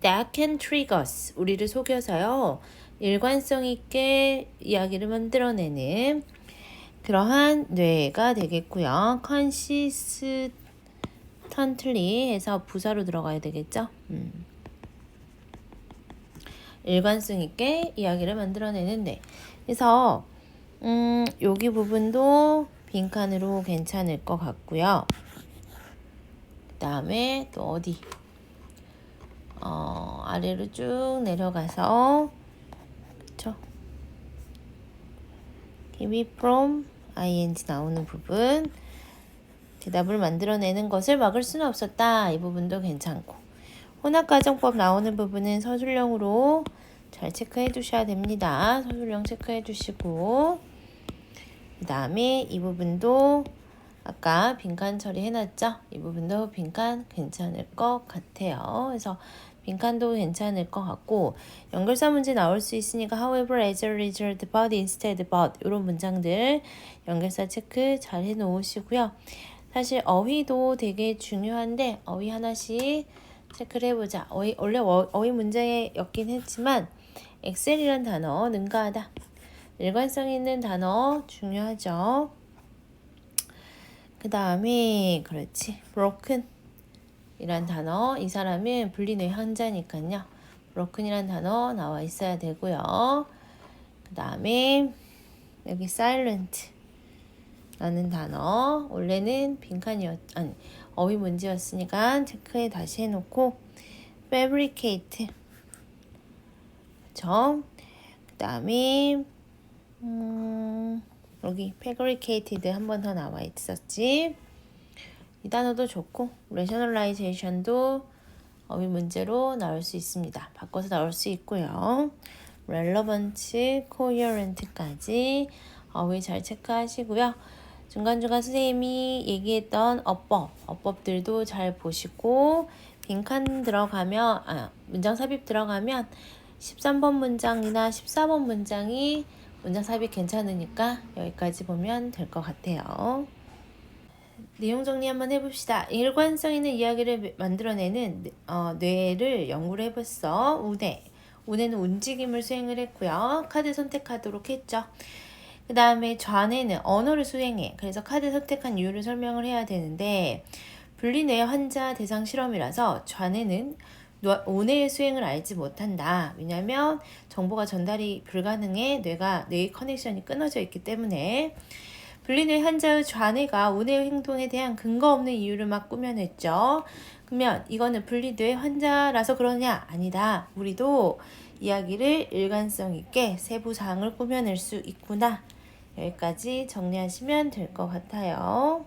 that can trigger us. 우리를 속여서요. 일관성 있게 이야기를 만들어내는 그러한 뇌가 되겠고요. consistently 해서 부사로 들어가야 되겠죠? 일관성 있게 이야기를 만들어내는데 그래서 여기 부분도 빈칸으로 괜찮을 것 같고요. 그 다음에 또 어디 아래로 쭉 내려가서 그쵸? give it from ing 나오는 부분 대답을 만들어내는 것을 막을 수는 없었다. 이 부분도 괜찮고 혼합가정법 나오는 부분은 서술형으로 잘 체크해 두셔야 됩니다. 서술형 체크해 두시고 그 다음에 이 부분도 아까 빈칸 처리해놨죠? 이 부분도 빈칸 괜찮을 것 같아요. 그래서 빈칸도 괜찮을 것 같고 연결사 문제 나올 수 있으니까 however, as a result, but, instead, but 이런 문장들 연결사 체크 잘 해놓으시고요. 사실 어휘도 되게 중요한데 어휘 하나씩 체크를 해보자. 원래 어휘 문제였긴 했지만 엑셀이란 단어 능가하다. 일관성 있는 단어 중요하죠. 그 다음에 그렇지 broken 이란 단어 이 사람은 분리뇌 환자니까요. broken이란 단어 나와 있어야 되고요. 그 다음에 여기 silent 라는 단어 원래는 빈칸이었 어휘 문제였으니까 체크해 다시 해놓고 fabricate 그쵸? 그 다음에 여기 fabricated 한 번 더 나와 있었지. 이 단어도 좋고 rationalization도 어휘 문제로 나올 수 있습니다. 바꿔서 나올 수 있고요. relevant, coherent까지 어휘 잘 체크하시고요. 중간중간 선생님이 얘기했던 어법들도 잘 보시고 빈칸 들어가면 문장 삽입 들어가면 13번 문장이나 14번 문장이 문장 삽입 괜찮으니까 여기까지 보면 될 것 같아요. 내용 정리 한번 해봅시다. 일관성 있는 이야기를 만들어내는 뇌를 연구를 해봤어. 우뇌는 움직임을 수행을 했고요. 카드 선택하도록 했죠. 그 다음에 좌뇌는 언어를 수행해. 그래서 카드 선택한 이유를 설명을 해야 되는데 분리뇌 환자 대상 실험이라서 좌뇌는 우뇌의 수행을 알지 못한다. 왜냐하면 정보가 전달이 불가능해. 뇌의 커넥션이 끊어져 있기 때문에 분리뇌 환자의 좌뇌가 우뇌의 행동에 대한 근거 없는 이유를 막 꾸며냈죠. 그러면 이거는 분리뇌 환자라서 그러냐? 아니다. 우리도 이야기를 일관성 있게 세부 사항을 꾸며낼 수 있구나. 여기까지 정리하시면 될 것 같아요.